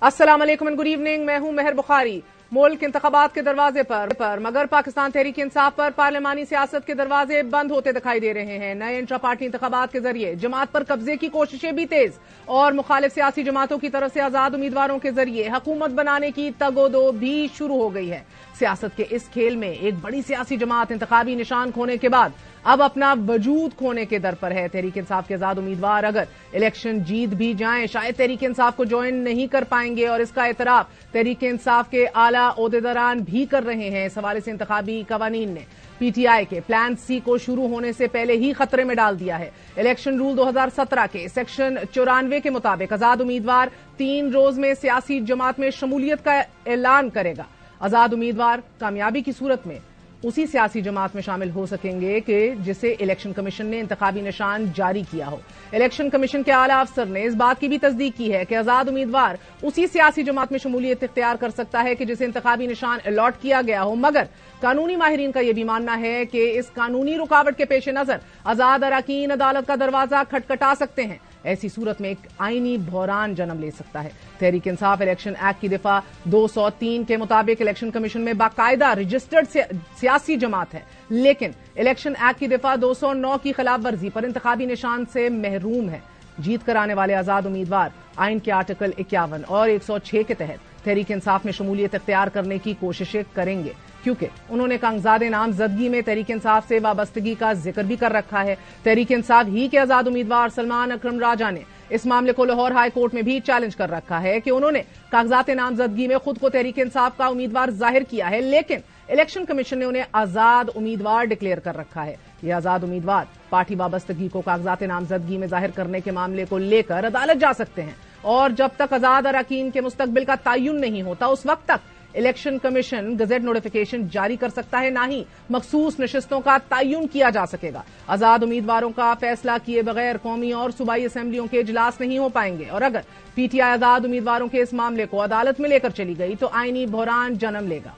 अस्सलाम वालेकुम and good evening. मैं हूं मेहर बुखारी। मुल्क इंतखाबात के दरवाजे पर मगर पाकिस्तान तहरीक इंसाफ पर पार्लिमानी सियासत के दरवाजे बंद होते दिखाई दे रहे हैं। नए इंट्रा पार्टी इंतखाबात के जरिए जमात पर कब्जे की कोशिशें भी तेज और मुखालिफ सियासी जमातों की तरफ से आजाद उम्मीदवारों के जरिए हुकूमत बनाने की तगोदो भी शुरू हो गई है। सियासत के इस खेल में एक बड़ी सियासी जमात इंतखाबी निशान खोने के बाद अब अपना वजूद खोने के दर पर है। तहरीक इंसाफ के आजाद उम्मीदवार अगर इलेक्शन जीत भी जाएं, शायद तहरीक इंसाफ को ज्वाइन नहीं कर पाएंगे और इसका एतराफ तहरीक इंसाफ के आला ओहदेदारान भी कर रहे हैं। इस हवाले से इंतखाबी कवानीन ने पीटीआई के प्लान सी को शुरू होने से पहले ही खतरे में डाल दिया है। इलेक्शन रूल 2017 के सेक्शन 94 के मुताबिक आजाद उम्मीदवार 3 रोज में सियासी जमात में शमूलियत का ऐलान करेगा। आजाद उम्मीदवार कामयाबी की सूरत में उसी सियासी जमात में शामिल हो सकेंगे कि जिसे इलेक्शन कमीशन ने इंतखाबी निशान जारी किया हो। इलेक्शन कमीशन के आला अफसर ने इस बात की भी तस्दीक की है कि आजाद उम्मीदवार उसी सियासी जमात में शमूलियत इख्तियार कर सकता है कि जिसे इंतखाबी निशान अलॉट किया गया हो, मगर कानूनी माहिरीन का यह भी मानना है कि इस कानूनी रुकावट के पेश नजर आजाद अरकान अदालत का दरवाजा खटखटा सकते हैं। ऐसी सूरत में एक आईनी बहरान जन्म ले सकता है। तहरीक इंसाफ इलेक्शन एक्ट की दफा 203 के मुताबिक इलेक्शन कमीशन में बाकायदा रजिस्टर्ड सियासी जमात है, लेकिन इलेक्शन एक्ट की दफा 209 की खिलाफ वर्जी पर इंतखाबी निशान से महरूम है। जीत कर आने वाले आजाद उम्मीदवार आइन के आर्टिकल 51 और 106 के तहत तहरीक इंसाफ में शमूलियत इख्तियार करने की कोशिशें करेंगे, क्योंकि उन्होंने कागजात नामजदगी में तहरीक इंसाफ से वाबस्तगी का जिक्र भी कर रखा है। तहरीक इंसाफ ही के आजाद उम्मीदवार सलमान अकरम राजा ने इस मामले को लाहौर हाई कोर्ट में भी चैलेंज कर रखा है कि उन्होंने कागजात नामजदगी में खुद को तहरीक इंसाफ का उम्मीदवार जाहिर किया है, लेकिन इलेक्शन कमीशन ने उन्हें आजाद उम्मीदवार डिक्लेयर कर रखा है। ये आजाद उम्मीदवार पार्टी वाबस्तगी को कागजात नामजदगी में जाहिर करने के मामले को लेकर अदालत जा सकते हैं और जब तक आजाद अरकान के मुस्तकबिल का तयन नहीं होता उस वक्त तक इलेक्शन कमीशन गजेट नोटिफिकेशन जारी कर सकता है, ना ही मखसूस नशिस्तों का तयन किया जा सकेगा। आजाद उम्मीदवारों का फैसला किए बगैर कौमी और सूबाई असेंबलियों के इजलास नहीं हो पाएंगे और अगर पीटीआई आजाद उम्मीदवारों के इस मामले को अदालत में लेकर चली गई तो आईनी बहरान जन्म लेगा।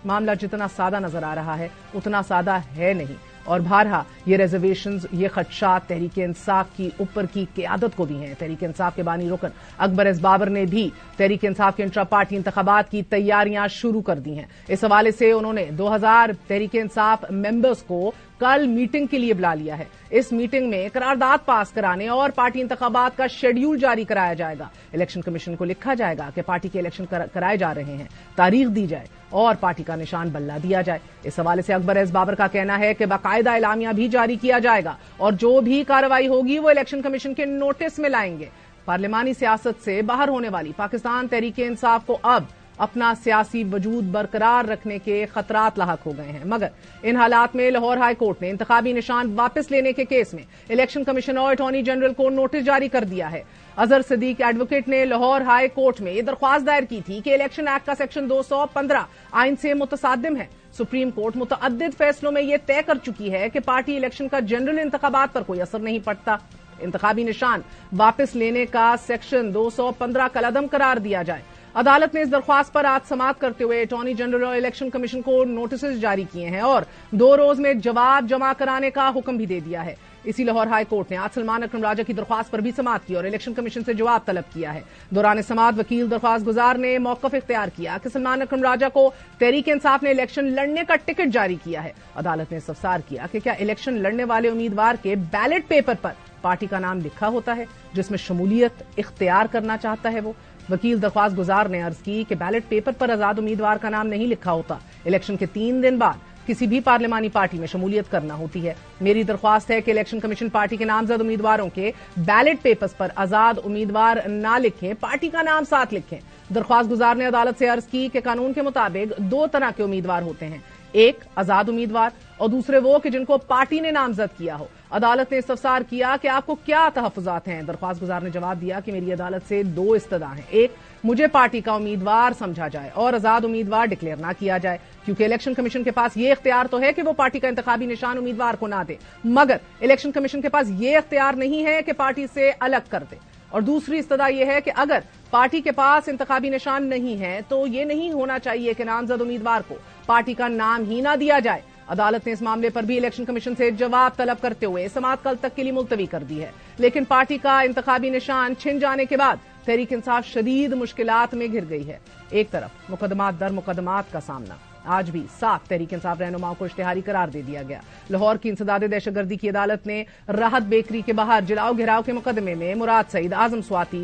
मामला जितना सादा नजर आ रहा है उतना सादा है नहीं और बहरहा ये रिजर्वेशंस, ये खदशात तहरीक इंसाफ की ऊपर की क़यादत को भी हैं। तहरीक इंसाफ के बानी रुकन अकबर एस बाबर ने भी तहरीक इंसाफ के इंट्रा पार्टी इंतखाबात की तैयारियां शुरू कर दी हैं। इस हवाले से उन्होंने 2000 तहरीक इंसाफ मेंबर्स को कल मीटिंग के लिए बुला लिया है। इस मीटिंग में करारदाद पास कराने और पार्टी इंतखाबात का शेड्यूल जारी कराया जाएगा। इलेक्शन कमीशन को लिखा जाएगा कि पार्टी के इलेक्शन कराए जा रहे हैं, तारीख दी जाए और पार्टी का निशान बल्ला दिया जाए। इस हवाले से अकबर एस बाबर का कहना है कि बाकायदा एलामिया भी जारी किया जाएगा और जो भी कार्रवाई होगी वो इलेक्शन कमीशन के नोटिस में लाएंगे। पार्लिमानी सियासत से बाहर होने वाली पाकिस्तान तहरीक इंसाफ को अब अपना सियासी वजूद बरकरार रखने के खतरात लाहक हो गए हैं, मगर इन हालात में लाहौर हाई कोर्ट ने इंतखाबी निशान वापस लेने के केस में इलेक्शन कमीशन और अटॉर्नी जनरल को नोटिस जारी कर दिया है। अजहर सिद्दीक एडवोकेट ने लाहौर हाई कोर्ट में यह दरख्वास्त दायर की थी कि इलेक्शन एक्ट का सेक्शन 215 आइन से मुतसादिम है। सुप्रीम कोर्ट मुतअद्दिद फैसलों में यह तय कर चुकी है कि पार्टी इलेक्शन का जनरल इंतखाबात पर कोई असर नहीं पड़ता। इंतखाबी निशान वापस लेने का सेक्शन 215 कलअदम करार दिया जाए। अदालत ने इस दरख्वास्त पर आज समाअत करते हुए अटॉर्नी जनरल और इलेक्शन कमीशन को नोटिस जारी किए हैं और 2 रोज में जवाब जमा कराने का हुक्म भी दे दिया है। इसी लाहौर हाई कोर्ट ने आज सलमान अकरम राजा की दरख्वास्त पर भी समाअत की और इलेक्शन कमीशन से जवाब तलब किया है। दौरान समाअत वकील दरख्वास्त गुजार ने मौकफ इख्तियार किया कि सलमान अकरम राजा को तहरीक इंसाफ ने इलेक्शन लड़ने का टिकट जारी किया है। अदालत ने इस्तफसार किया कि क्या इलेक्शन लड़ने वाले उम्मीदवार के बैलेट पेपर पर पार्टी का नाम लिखा होता है जिसमें शमूलियत इख्तियार करना चाहता है वो। वकील दरख्वास्त गुजार ने अर्ज की कि बैलेट पेपर पर आजाद उम्मीदवार का नाम नहीं लिखा होता। इलेक्शन के 3 दिन बाद किसी भी पार्लिमानी पार्टी में शमूलियत करना होती है। मेरी दरख्वास्त है कि इलेक्शन कमीशन पार्टी के नामजद उम्मीदवारों के बैलेट पेपर्स पर आजाद उम्मीदवार ना लिखें, पार्टी का नाम साथ लिखें। दरख्वास्त गुजार ने अदालत से अर्ज की कि कानून के मुताबिक 2 तरह के उम्मीदवार होते हैं, एक आजाद उम्मीदवार और दूसरे वो कि जिनको पार्टी ने नामजद किया हो। अदालत ने इस्तफसार किया कि आपको क्या तहफ्फुजात हैं। दरख्वास्त गुजार ने जवाब दिया कि मेरी अदालत से 2 इस्तदा हैं, एक मुझे पार्टी का उम्मीदवार समझा जाए और आजाद उम्मीदवार डिक्लेयर ना किया जाए, क्योंकि इलेक्शन कमीशन के पास ये इख्तियार तो है कि वो पार्टी का इंतखाबी निशान उम्मीदवार को ना दे, मगर इलेक्शन कमीशन के पास ये इख्तियार नहीं है कि पार्टी से अलग कर दे। और दूसरी इस्तदा यह है कि अगर पार्टी के पास इंतखाबी निशान नहीं है तो ये नहीं होना चाहिए कि नामजद उम्मीदवार को पार्टी का नाम ही ना दिया जाए। अदालत ने इस मामले पर भी इलेक्शन कमीशन से जवाब तलब करते हुए समाअत कल तक के लिए मुलतवी कर दी है, लेकिन पार्टी का इंतखाबी निशान छिन जाने के बाद तहरीक इंसाफ शदीद मुश्किलात में घिर गई है। एक तरफ मुकदमात दर मुकदमात का सामना, आज भी 7 तहरीक इंसाफ रहनुमाओं को इश्तिहारी करार दे दिया गया। लाहौर की इंसदाद दहशतगर्दी की अदालत ने राहत बेकरी के बाहर जलाओ घिराव के मुकदमे में मुराद सईद, आजम स्वाति,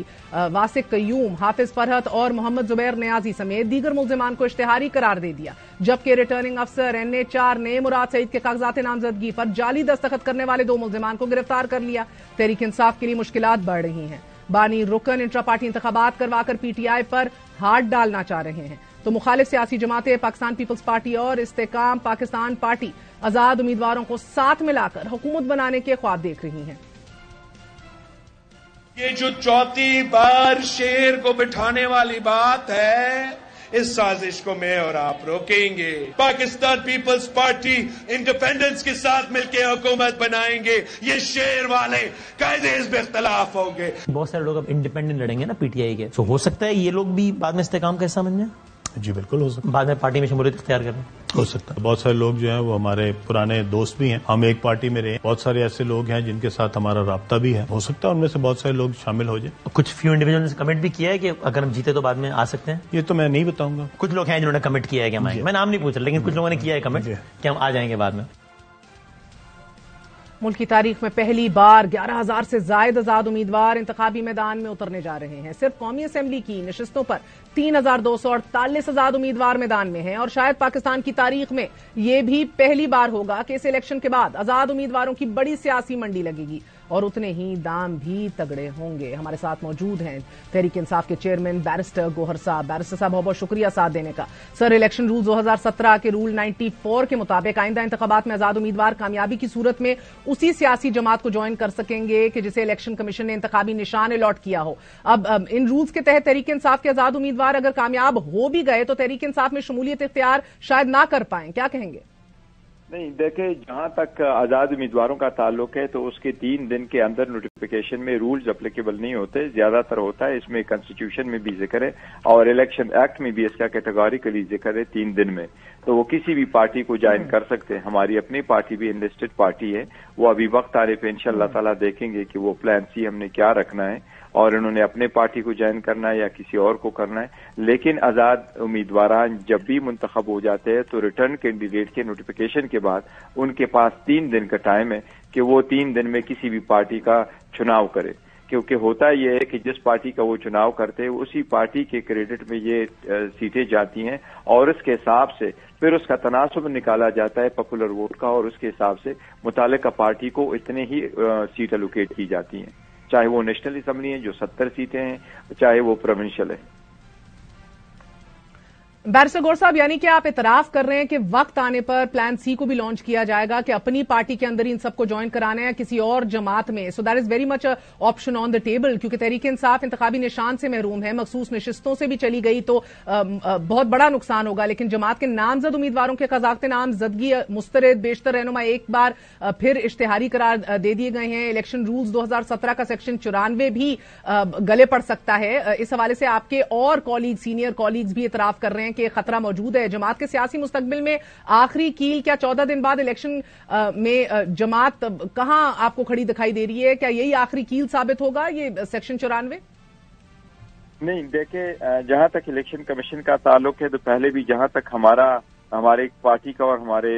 वासिक कयूम, हाफिज फरहत और मोहम्मद जुबैर नियाजी समेत दीगर मुल्जिमान को इश्तिहारी करार दे दिया, जबकि रिटर्निंग अफसर NA4 ने मुराद सईद के कागजात नामजदगी पर जाली दस्तखत करने वाले 2 मुल्जिमान को गिरफ्तार कर लिया। तहरीक इंसाफ के लिए मुश्किलात बढ़ रही हैं। बानी रुकन इंट्रा पार्टी इंतखाबात करवाकर PTI पर हाथ डालना चाह रहे हैं, तो मुखालिफ सियासी जमातें पाकिस्तान पीपल्स पार्टी और इस्तेकाम पाकिस्तान पार्टी आजाद उम्मीदवारों को साथ मिलाकर हुकूमत बनाने के ख्वाब देख रही हैं। ये जो चौथी बार शेर को बिठाने वाली बात है, इस साजिश को मैं और आप रोकेंगे। पाकिस्तान पीपल्स पार्टी इंडिपेंडेंस के साथ मिलकर हुकूमत बनाएंगे। ये शेर वाले कायदे हिज़्ब इख्तिलाफ होंगे। बहुत सारे लोग अब इंडिपेंडेंट लड़ेंगे ना PTI के, तो हो सकता है ये लोग भी बाद में इस्तेकाम का हिस्सा बन जाए। जी बिल्कुल हो सकता है, बाद में पार्टी में शमूलियत इख्तियार करें, हो सकता है। बहुत सारे लोग जो हैं वो हमारे पुराने दोस्त भी हैं, हम एक पार्टी में रहे। बहुत सारे ऐसे लोग हैं जिनके साथ हमारा राब्ता भी है, हो सकता है उनमें से बहुत सारे लोग शामिल हो जाए। कुछ फ्यू इंडिविजुअल ने कमेंट भी किया है कि अगर हम जीते तो बाद में आ सकते हैं। ये तो मैं नहीं बताऊंगा। कुछ लोग हैं जिन्होंने कमेंट किया है कि हम आएंगे, मैं नाम नहीं पूछ रहा, लेकिन कुछ लोगों ने किया है कमेंट कि हम आ जाएंगे बाद में। मुल्क की तारीख में पहली बार 11,000 से ज्यादा आजाद उम्मीदवार इंतखाबी मैदान में उतरने जा रहे हैं। सिर्फ कौमी असेंबली की नशिस्तों पर 3,248 आजाद उम्मीदवार मैदान में हैं और शायद पाकिस्तान की तारीख में यह भी पहली बार होगा कि इस इलेक्शन के बाद आजाद उम्मीदवारों की बड़ी सियासी मंडी लगेगी और उतने ही दाम भी तगड़े होंगे। हमारे साथ मौजूद हैं तहरीक इंसाफ के चेयरमैन बैरिस्टर गौहर साहब। बैरिस्टर साहब, बहुत बहुत शुक्रिया साथ देने का। सर, इलेक्शन रूल 2017 के रूल 94 के मुताबिक आइंदा इंतखाबात में आजाद उम्मीदवार कामयाबी की सूरत में उसी सियासी जमात को ज्वाइन कर सकेंगे कि जिसे इलेक्शन कमीशन ने इंतखाबी निशान अलॉट किया हो। अब इन रूल्स के तहत तहरीक इंसाफ के आजाद उम्मीदवार अगर कामयाब हो भी गए तो तहरीक इंसाफ में शमूलियत इख्तियार शायद ना कर पाएं, क्या कहेंगे? नहीं, देखे, जहां तक आजाद उम्मीदवारों का ताल्लुक है तो उसके 3 दिन के अंदर नोटिफिकेशन में रूल्स एप्लीकेबल नहीं होते। ज्यादातर होता है, इसमें कॉन्स्टिट्यूशन में भी जिक्र है और इलेक्शन एक्ट में भी इसका कैटेगोरिकली जिक्र है 3 दिन में। तो वो किसी भी पार्टी को ज्वाइन कर सकते हैं। हमारी अपनी पार्टी भी इनलिस्टेड पार्टी है, वो अभी वक्त आने पे इंशाअल्लाह ताला देखेंगे कि वो प्लान सी हमने क्या रखना है और उन्होंने अपने पार्टी को ज्वाइन करना है या किसी और को करना है। लेकिन आजाद उम्मीदवार जब भी मुंतखब हो जाते हैं तो रिटर्न कैंडिडेट के नोटिफिकेशन के बाद उनके पास 3 दिन का टाइम है कि वो 3 दिन में किसी भी पार्टी का चुनाव करे। क्योंकि होता यह है कि जिस पार्टी का वो चुनाव करते हैं उसी पार्टी के क्रेडिट में ये सीटें जाती हैं और उसके हिसाब से फिर उसका तनासब निकाला जाता है पॉपुलर वोट का और उसके हिसाब से मुतालिका पार्टी को इतने ही सीट एलोकेट की जाती हैं, चाहे वो नेशनल असेंबली है जो 70 सीटें हैं, चाहे वो प्रोविंशियल है। बैरिस्टर गौहर साहब, यानी कि आप इतराफ कर रहे हैं कि वक्त आने पर प्लान सी को भी लॉन्च किया जाएगा कि अपनी पार्टी के अंदर इन सबको ज्वाइन कराना है किसी और जमात में। So that is very much option on the table, क्योंकि तहरीक इंसाफ इंतखाबी निशान से महरूम है, मखसूस नशिस्तों से भी चली गई तो बहुत बड़ा नुकसान होगा। लेकिन जमात के नामजद उम्मीदवारों के कागजात नामजदगी मुस्तरद बेशतर रहनुमा एक बार फिर इश्तिहारी करार दे दिए गए हैं। इलेक्शन रूल्स 2017 का सेक्शन 94 भी गले पड़ सकता है। इस हवाले से आपके और कॉलीग, सीनियर कॉलीग्स भी इतराफ कर रहे हैं कि खतरा मौजूद है। जमात के सियासी मुस्तकबिल में आखिरी कील क्या 14 दिन बाद इलेक्शन में जमात कहां आपको खड़ी दिखाई दे रही है? क्या यही आखिरी कील साबित होगा ये सेक्शन 94? नहीं, देखे, जहां तक इलेक्शन कमीशन का ताल्लुक है तो पहले भी जहां तक हमारे पार्टी का और हमारे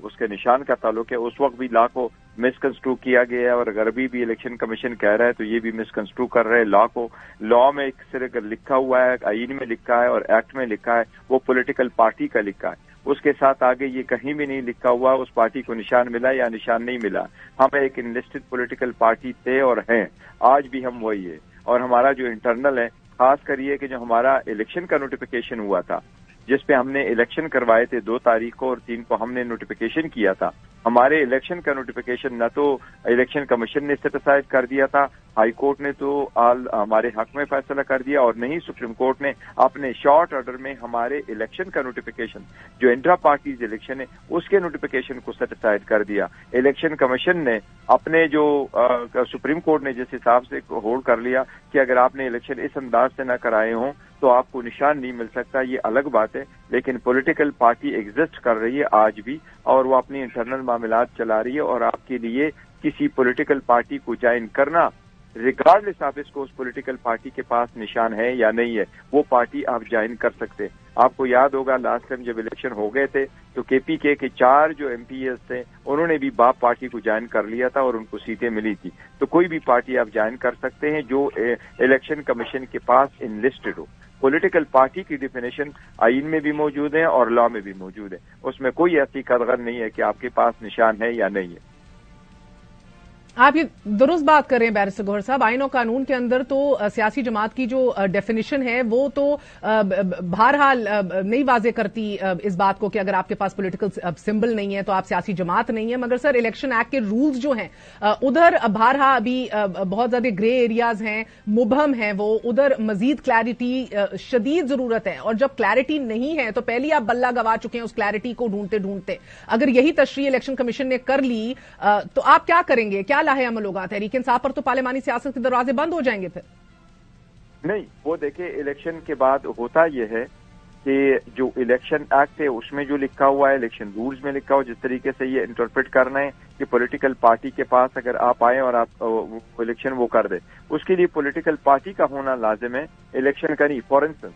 उसके निशान का ताल्लुक है उस वक्त भी लॉ को मिसकंस्ट्रू किया गया है और अगर अभी भी इलेक्शन कमीशन कह रहा है तो ये भी मिसकंस्ट्रू कर रहे हैं लॉ को। लॉ में एक सिर्फ लिखा हुआ है, आईन में लिखा है और एक्ट में लिखा है, वो पॉलिटिकल पार्टी का लिखा है। उसके साथ आगे ये कहीं भी नहीं लिखा हुआ उस पार्टी को निशान मिला या निशान नहीं मिला। हम एक इनलिस्टेड पॉलिटिकल पार्टी थे और हैं, आज भी हम वही है। और हमारा जो इंटरनल है, खास कर ये कि जो हमारा इलेक्शन का नोटिफिकेशन हुआ था जिस पे हमने इलेक्शन करवाए थे 2 तारीख को और 3 को हमने नोटिफिकेशन किया था, हमारे इलेक्शन का नोटिफिकेशन न तो इलेक्शन कमीशन ने सेट असाइड कर दिया था, हाई कोर्ट ने तो हमारे हक में फैसला कर दिया और नहीं सुप्रीम कोर्ट ने अपने शॉर्ट ऑर्डर में हमारे इलेक्शन का नोटिफिकेशन जो इंट्रा पार्टीज इलेक्शन है उसके नोटिफिकेशन को सेट असाइड कर दिया। इलेक्शन कमीशन ने अपने जो सुप्रीम कोर्ट ने जिस हिसाब से होल्ड कर लिया कि अगर आपने इलेक्शन इस अंदाज से न कराए हों तो आपको निशान नहीं मिल सकता, ये अलग बात है। लेकिन पॉलिटिकल पार्टी एग्जिस्ट कर रही है आज भी और वो अपनी इंटरनल मामलात चला रही है और आपके लिए किसी पॉलिटिकल पार्टी को ज्वाइन करना रिगार्डलेस आप इसको उस पॉलिटिकल पार्टी के पास निशान है या नहीं है, वो पार्टी आप ज्वाइन कर सकते हैं। आपको याद होगा लास्ट टाइम जब इलेक्शन हो गए थे तो केपीके के 4 जो एमपीएस थे उन्होंने भी बाप पार्टी को ज्वाइन कर लिया था और उनको सीटें मिली थी। तो कोई भी पार्टी आप ज्वाइन कर सकते हैं जो इलेक्शन कमीशन के पास इनलिस्टेड हो। पॉलिटिकल पार्टी की डिफिनेशन आइन में भी मौजूद है और लॉ में भी मौजूद है, उसमें कोई ऐसी कदगन नहीं है कि आपके पास निशान है या नहीं है। आप ये दुरुस्त बात कर रहे हैं बैरिस्टर गौहर साहब, आइन और कानून के अंदर तो सियासी जमात की जो डेफिनेशन है वो तो बहरहाल नहीं वाजे करती इस बात को कि अगर आपके पास पॉलिटिकल सिंबल नहीं है तो आप सियासी जमात नहीं है। मगर सर इलेक्शन एक्ट के रूल्स जो हैं उधर बहरहाल अभी बहुत ज्यादा ग्रे एरियाज हैं, मुबहम हैं, वो उधर मजीद क्लैरिटी शदीद जरूरत है। और जब क्लैरिटी नहीं है तो पहले आप बल्ला गवा चुके हैं उस क्लैरिटी को ढूंढते ढूंढते। अगर यही तशरीह इलेक्शन कमीशन ने कर ली तो आप क्या करेंगे, क्या लाहे अमल होगा? तहरीक इंसाफ पर तो पार्लिमानी सियासत के दरवाजे बंद हो जाएंगे फिर। नहीं, वो देखिए इलेक्शन के बाद होता यह है कि जो इलेक्शन एक्ट है उसमें जो लिखा हुआ है, इलेक्शन रूल्स में लिखा हुआ, जिस तरीके से ये इंटरप्रेट करना है कि पॉलिटिकल पार्टी के पास अगर आप आए और आप इलेक्शन वो कर दे, उसके लिए पॉलिटिकल पार्टी का होना लाजिम है। इलेक्शन का नहीं। फॉर इंस्टेंस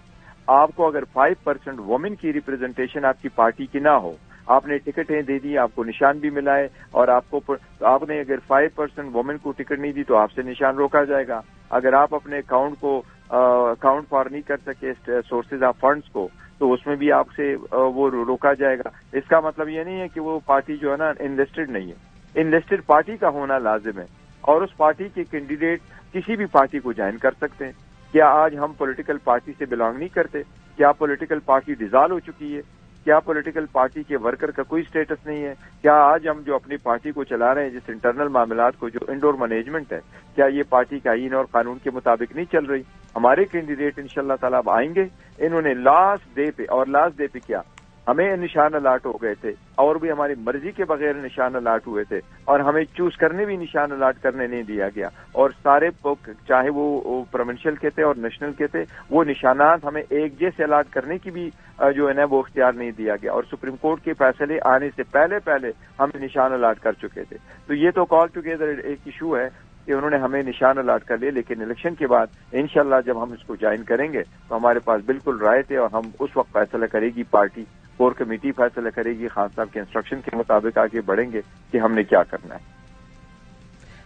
आपको अगर 5% वुमेन की रिप्रेजेंटेशन आपकी पार्टी की ना हो, आपने टिकटें दे दी, आपको निशान भी मिला है और आपने अगर 5% वुमेन को टिकट नहीं दी तो आपसे निशान रोका जाएगा। अगर आप अपने अकाउंट को अकाउंट फॉर नहीं कर सके सोर्सेज ऑफ फंड्स को तो उसमें भी आपसे वो रोका जाएगा। इसका मतलब ये नहीं है कि वो पार्टी जो है ना इनलिस्टेड नहीं है। इनलिस्टेड पार्टी का होना लाजिम है और उस पार्टी के कैंडिडेट किसी भी पार्टी को ज्वाइन कर सकते हैं। क्या आज हम पॉलिटिकल पार्टी से बिलोंग नहीं करते? क्या पॉलिटिकल पार्टी डिसॉल्व हो चुकी है? क्या पॉलिटिकल पार्टी के वर्कर का कोई स्टेटस नहीं है? क्या आज हम जो अपनी पार्टी को चला रहे हैं, जिस इंटरनल मामलात को जो इंडोर मैनेजमेंट है, क्या ये पार्टी का आईन और कानून के मुताबिक नहीं चल रही? हमारे कैंडिडेट इंशाल्लाह ताला अब आएंगे। इन्होंने लास्ट डे पे क्या हमें निशान अलॉट हो गए थे और भी हमारी मर्जी के बगैर निशान अलॉट हुए थे और हमें चूज करने भी निशान अलॉट करने नहीं दिया गया। और सारे चाहे वो प्रोविंशियल के थे और नेशनल के थे, वो निशानात हमें एक जैसे अलॉट करने की भी जो है ना वो इख्तियार नहीं दिया गया। और सुप्रीम कोर्ट के फैसले आने से पहले हमें निशान अलॉट कर चुके थे। तो ये तो ऑल टुगेदर एक इशू है कि उन्होंने हमें निशान अलॉट कर लिए, लेकिन इलेक्शन के बाद इंशाल्लाह जब हम इसको ज्वाइन करेंगे तो हमारे पास बिल्कुल राइट है और हम उस वक्त फैसला करेगी पार्टी, कोर कमेटी फैसला करेगी, खान साहब के इंस्ट्रक्शन के मुताबिक आगे बढ़ेंगे कि हमने क्या करना है।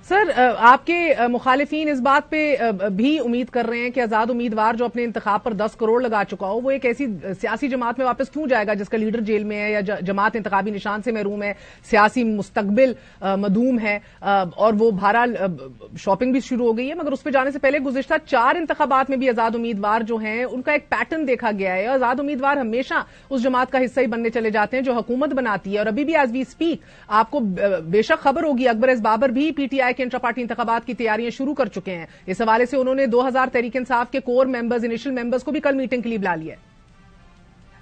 सर आपके मुखालिफिन इस बात पे भी उम्मीद कर रहे हैं कि आजाद उम्मीदवार जो अपने इंतखाब पर 10 करोड़ लगा चुका हो वो एक ऐसी सियासी जमात में वापस क्यों जाएगा जिसका लीडर जेल में है या जमात इंतखाबी निशान से महरूम है, सियासी मुस्तकबिल मदूम है और वो बहरहाल शॉपिंग भी शुरू हो गई है। मगर उस पर जाने से पहले गुज़िश्ता 4 इंतखाबात में भी आजाद उम्मीदवार जो हैं उनका एक पैटर्न देखा गया है। आजाद उम्मीदवार हमेशा उस जमात का हिस्सा ही बनने चले जाते हैं जो हुकूमत बनाती है। और अभी भी एज वी स्पीक आपको बेशक खबर होगी अकबर एस बाबर भी पीटीआई के इंट्रा पार्टी इंतखाबात की तैयारियां शुरू कर चुके हैं। इस हवाले से उन्होंने 2000 तहरीक इंसाफ के कोर मेंबर्स, इनिशियल मेंबर्स को भी कल मीटिंग के लिए बुला लिया।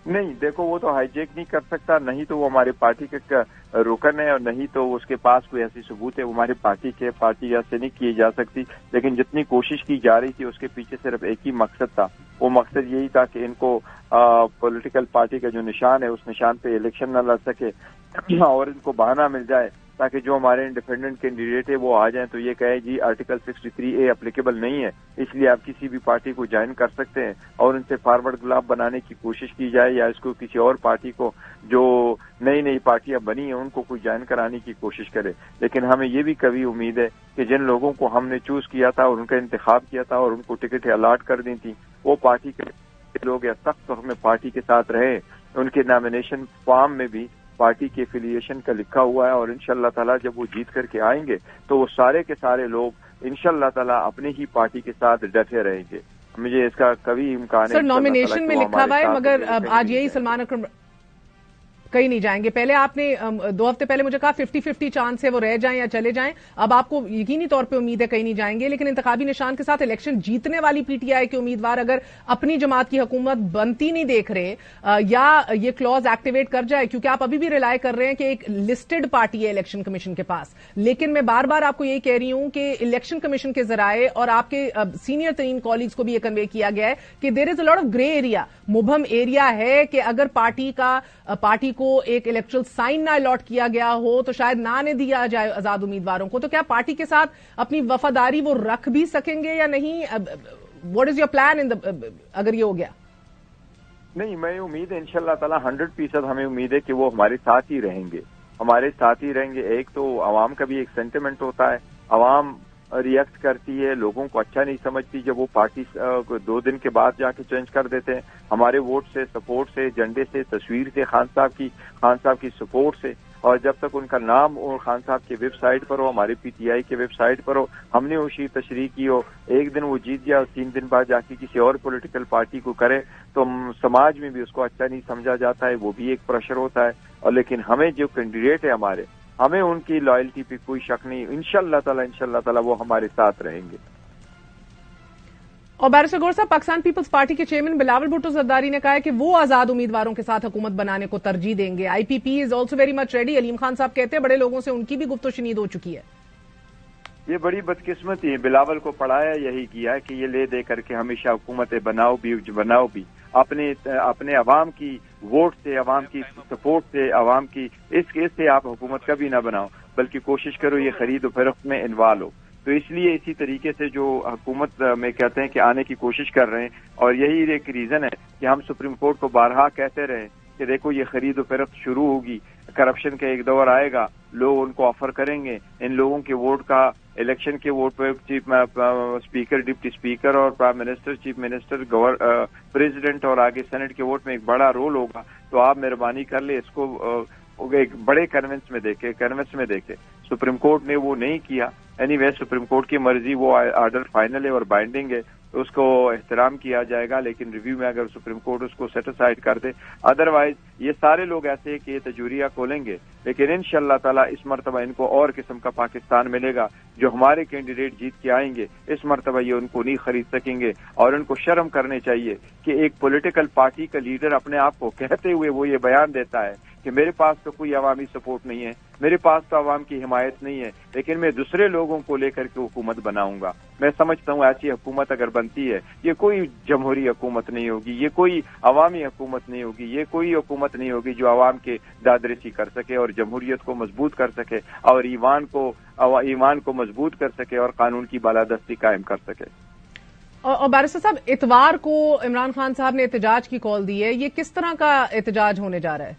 नहीं, देखो वो तो हाईजेक नहीं कर सकता, नहीं तो वो हमारी पार्टी का रुकन है और नहीं तो उसके पास कोई ऐसी सबूत है। वो हमारी पार्टी से नहीं की जा सकती। लेकिन जितनी कोशिश की जा रही थी उसके पीछे सिर्फ एक ही मकसद था, वो मकसद यही था कि इनको पॉलिटिकल पार्टी का जो निशान है उस निशान पे इलेक्शन न लड़ सके और इनको बहाना मिल जाए ताकि जो हमारे इंडिपेंडेंट कैंडिडेट है वो आ जाएं तो ये कहे जी आर्टिकल 63A एप्लीकेबल नहीं है, इसलिए आप किसी भी पार्टी को ज्वाइन कर सकते हैं और उनसे फॉरवर्ड गुलाब बनाने की कोशिश की जाए या इसको किसी और पार्टी को जो नई पार्टियां बनी हैं उनको कोई ज्वाइन कराने की कोशिश करे। लेकिन हमें ये भी कभी उम्मीद है कि जिन लोगों को हमने चूज किया था और उनका इंतखाब किया था और उनको टिकट अलॉट कर दी थी वो पार्टी के लोग या सख्त हमें पार्टी के साथ रहे। उनके नॉमिनेशन फॉर्म में भी पार्टी के एफिलिएशन का लिखा हुआ है और इंशाल्लाह ताला जब वो जीत करके आएंगे तो वो सारे के सारे लोग इंशाल्लाह ताला अपनी ही पार्टी के साथ डटे रहेंगे। मुझे इसका कभी इम्कान है। सर नॉमिनेशन में लिखा हुआ है मगर आज यही सलमान अकरम कहीं नहीं जाएंगे। पहले आपने 2 हफ्ते पहले मुझे कहा 50-50 चांस है वो रह जाएं या चले जाएं। अब आपको यकीनी तौर पे उम्मीद है कहीं नहीं जाएंगे। लेकिन इंतखाबी निशान के साथ इलेक्शन जीतने वाली पीटीआई के उम्मीदवार अगर अपनी जमात की हुकूमत बनती नहीं देख रहे या ये क्लॉज एक्टिवेट कर जाए, क्योंकि आप अभी भी रिलाय कर रहे हैं कि एक लिस्टेड पार्टी है इलेक्शन कमीशन के पास। लेकिन मैं बार बार आपको यही कह रही हूं कि इलेक्शन कमीशन के जराए और आपके सीनियर तरीन कॉलीग्स को भी यह कन्वे किया गया है कि there is a lot of grey area, मुबहम एरिया है कि अगर पार्टी को एक इलेक्ट्रल साइन ना अलॉट किया गया हो तो शायद ना ने दिया जाए आजाद उम्मीदवारों को, तो क्या पार्टी के साथ अपनी वफादारी वो रख भी सकेंगे या नहीं? व्हाट इज योर प्लान अगर ये हो गया? नहीं, मैं उम्मीद है इंशाल्लाह ताला 100% हमें उम्मीद है कि वो हमारे साथ ही रहेंगे, हमारे साथ ही रहेंगे। एक तो आवाम का भी एक सेंटिमेंट होता है, आवाम रिएक्ट करती है, लोगों को अच्छा नहीं समझती जब वो पार्टी 2 दिन के बाद जाके चेंज कर देते हैं। हमारे वोट से, सपोर्ट से, झंडे से, तस्वीर से, खान साहब की सपोर्ट से, और जब तक उनका नाम और खान साहब की वेबसाइट पर हो, हमारे पीटीआई के वेबसाइट पर हो, हमने उसकी तशरीह की हो, एक दिन वो जीत गया और 3 दिन बाद जाके किसी और पॉलिटिकल पार्टी को करे तो समाज में भी उसको अच्छा नहीं समझा जाता है, वो भी एक प्रेशर होता है। और लेकिन हमें जो कैंडिडेट है हमारे, हमें उनकी लॉयल्टी पे कोई शक नहीं, इंशाल्लाह ताला वो हमारे साथ रहेंगे। और बैरिस्टर गौहर साहब, पाकिस्तान पीपल्स पार्टी के चेयरमैन बिलावल भुट्टो जरदारी ने कहा है कि वो आजाद उम्मीदवारों के साथ हुकूमत बनाने को तरजीह देंगे। IPP is also very much ready. Aleem Khan साहब कहते हैं बड़े लोगों से उनकी भी गुफ्तगू हो चुकी है। ये बड़ी बदकिस्मती है, बिलावल को पढ़ाया यही किया है कि ये ले दे करके हमेशा हुकूमतें बनाओ भी अपने अवाम की वोट से, अवाम की सपोर्ट से, अवाम की इससे आप हुकूमत कभी ना बनाओ, बल्कि कोशिश करो ये खरीद और फरोख्त में इन्वॉल्व हो। तो इसलिए इसी तरीके से जो हुकूमत में कहते हैं कि आने की कोशिश कर रहे हैं, और यही एक रीजन है कि हम सुप्रीम कोर्ट को बारहा कहते रहे कि देखो ये खरीद और फरोख्त शुरू होगी, करप्शन का एक दौर आएगा, लोग उनको ऑफर करेंगे, इन लोगों के वोट का इलेक्शन के वोट पर चीफ स्पीकर, डिप्टी स्पीकर और prime minister, chief minister, president और आगे सेनेट के वोट में एक बड़ा रोल होगा। तो आप मेहरबानी कर ले इसको एक बड़े कन्वेंस में देखे। सुप्रीम कोर्ट ने वो नहीं किया। एनीवे, सुप्रीम कोर्ट की मर्जी, वो ऑर्डर फाइनल है और बाइंडिंग है, उसको एहतराम किया जाएगा, लेकिन रिव्यू में अगर सुप्रीम कोर्ट उसको सेटिसाइड कर दे, अदरवाइज ये सारे लोग ऐसे हैं कि ये तजूरिया खोलेंगे, लेकिन इंशाल्लाह ताला इस मरतबा इनको और किस्म का पाकिस्तान मिलेगा। जो हमारे कैंडिडेट जीत के आएंगे इस मरतबा ये उनको नहीं खरीद सकेंगे, और उनको शर्म करने चाहिए कि एक पॉलिटिकल पार्टी का लीडर अपने आप को कहते हुए वो ये बयान देता है कि मेरे पास तो कोई अवामी सपोर्ट नहीं है, मेरे पास तो अवाम की हिमायत नहीं है, लेकिन मैं दूसरे लोगों को लेकर के हुकूमत बनाऊंगा। मैं समझता हूँ ऐसी हुकूमत अगर बनती है, ये कोई जमहूरी हुकूमत नहीं होगी, ये कोई अवामी हुकूमत नहीं होगी, ये कोई हुकूमत नहीं होगी जो अवाम के दादरसी कर सके और जमहूरियत को मजबूत कर सके और ईमान को मजबूत कर सके और कानून की बालादस्ती कायम कर सके। और बैरिस्टर साहब, इतवार को इमरान खान साहब ने एहतजाज की कॉल दी है, ये किस तरह का एहतजाज होने जा रहा है?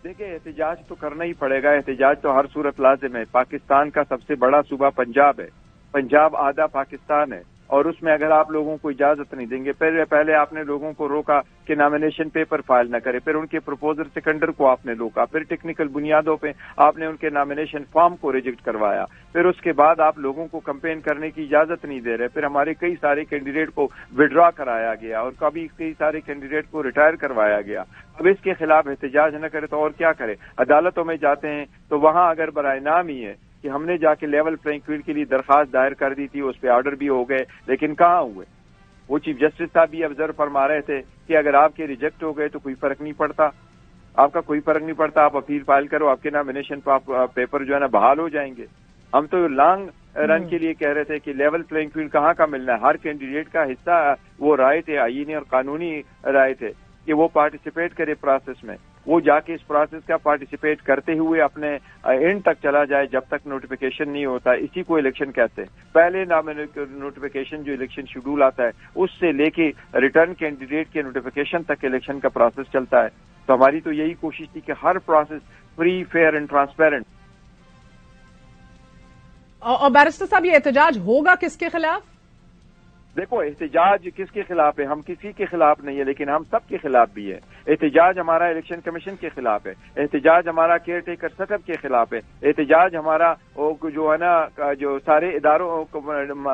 देखिए, एहतजाज तो करना ही पड़ेगा, एहतजाज तो हर सूरत लाजिम है। पाकिस्तान का सबसे बड़ा सूबा पंजाब है, पंजाब आधा पाकिस्तान है, और उसमें अगर आप लोगों को इजाजत नहीं देंगे, पहले आपने लोगों को रोका कि नॉमिनेशन पेपर फाइल न करे, फिर उनके प्रपोजल सेकेंडर को आपने रोका, फिर टेक्निकल बुनियादों पे आपने उनके नॉमिनेशन फॉर्म को रिजेक्ट करवाया, फिर उसके बाद आप लोगों को कैंपेन करने की इजाजत नहीं दे रहे, फिर हमारे कई सारे कैंडिडेट को विड्रॉ कराया गया और कई सारे कैंडिडेट को रिटायर करवाया गया। अब इसके खिलाफ एहतजाज न करे तो और क्या करे? अदालतों में जाते हैं तो वहां अगर बराए नाम ही है कि हमने जाके लेवल प्लेइंग फील्ड के लिए दरखास्त दायर कर दी थी, उस पर ऑर्डर भी हो गए, लेकिन कहाँ हुए? वो चीफ जस्टिस साहब भी ऑब्जर्व फरमा रहे थे कि अगर आपके रिजेक्ट हो गए तो कोई फर्क नहीं पड़ता, आपका कोई फर्क नहीं पड़ता, आप अपील फाइल करो, आपके नॉमिनेशन पेपर जो है ना बहाल हो जाएंगे। हम तो लॉन्ग रन के लिए कह रहे थे कि लेवल प्लेइंग फील्ड कहाँ का मिलना है, हर कैंडिडेट का हिस्सा वो राय थे, आईनी और कानूनी राय थे कि वो पार्टिसिपेट करे प्रोसेस में, वो जाके इस प्रोसेस का पार्टिसिपेट करते हुए अपने एंड तक चला जाए जब तक नोटिफिकेशन नहीं होता। इसी को इलेक्शन कहते हैं। पहले नोटिफिकेशन जो इलेक्शन शेड्यूल आता है उससे लेके रिटर्न कैंडिडेट के नोटिफिकेशन तक इलेक्शन का प्रोसेस चलता है। तो हमारी तो यही कोशिश थी कि हर process free, fair and transparent. और बैरिस्टर साहब, ये एहतजाज होगा किसके खिलाफ? देखो, एहतजाज किसके खिलाफ है? हम किसी के खिलाफ नहीं है, लेकिन हम सब के खिलाफ भी है। एहतजाज हमारा इलेक्शन कमीशन के खिलाफ है, एहतजाज हमारा केयर टेकर सेटअप के खिलाफ है, एहतजाज हमारा जो है ना जो सारे इदारों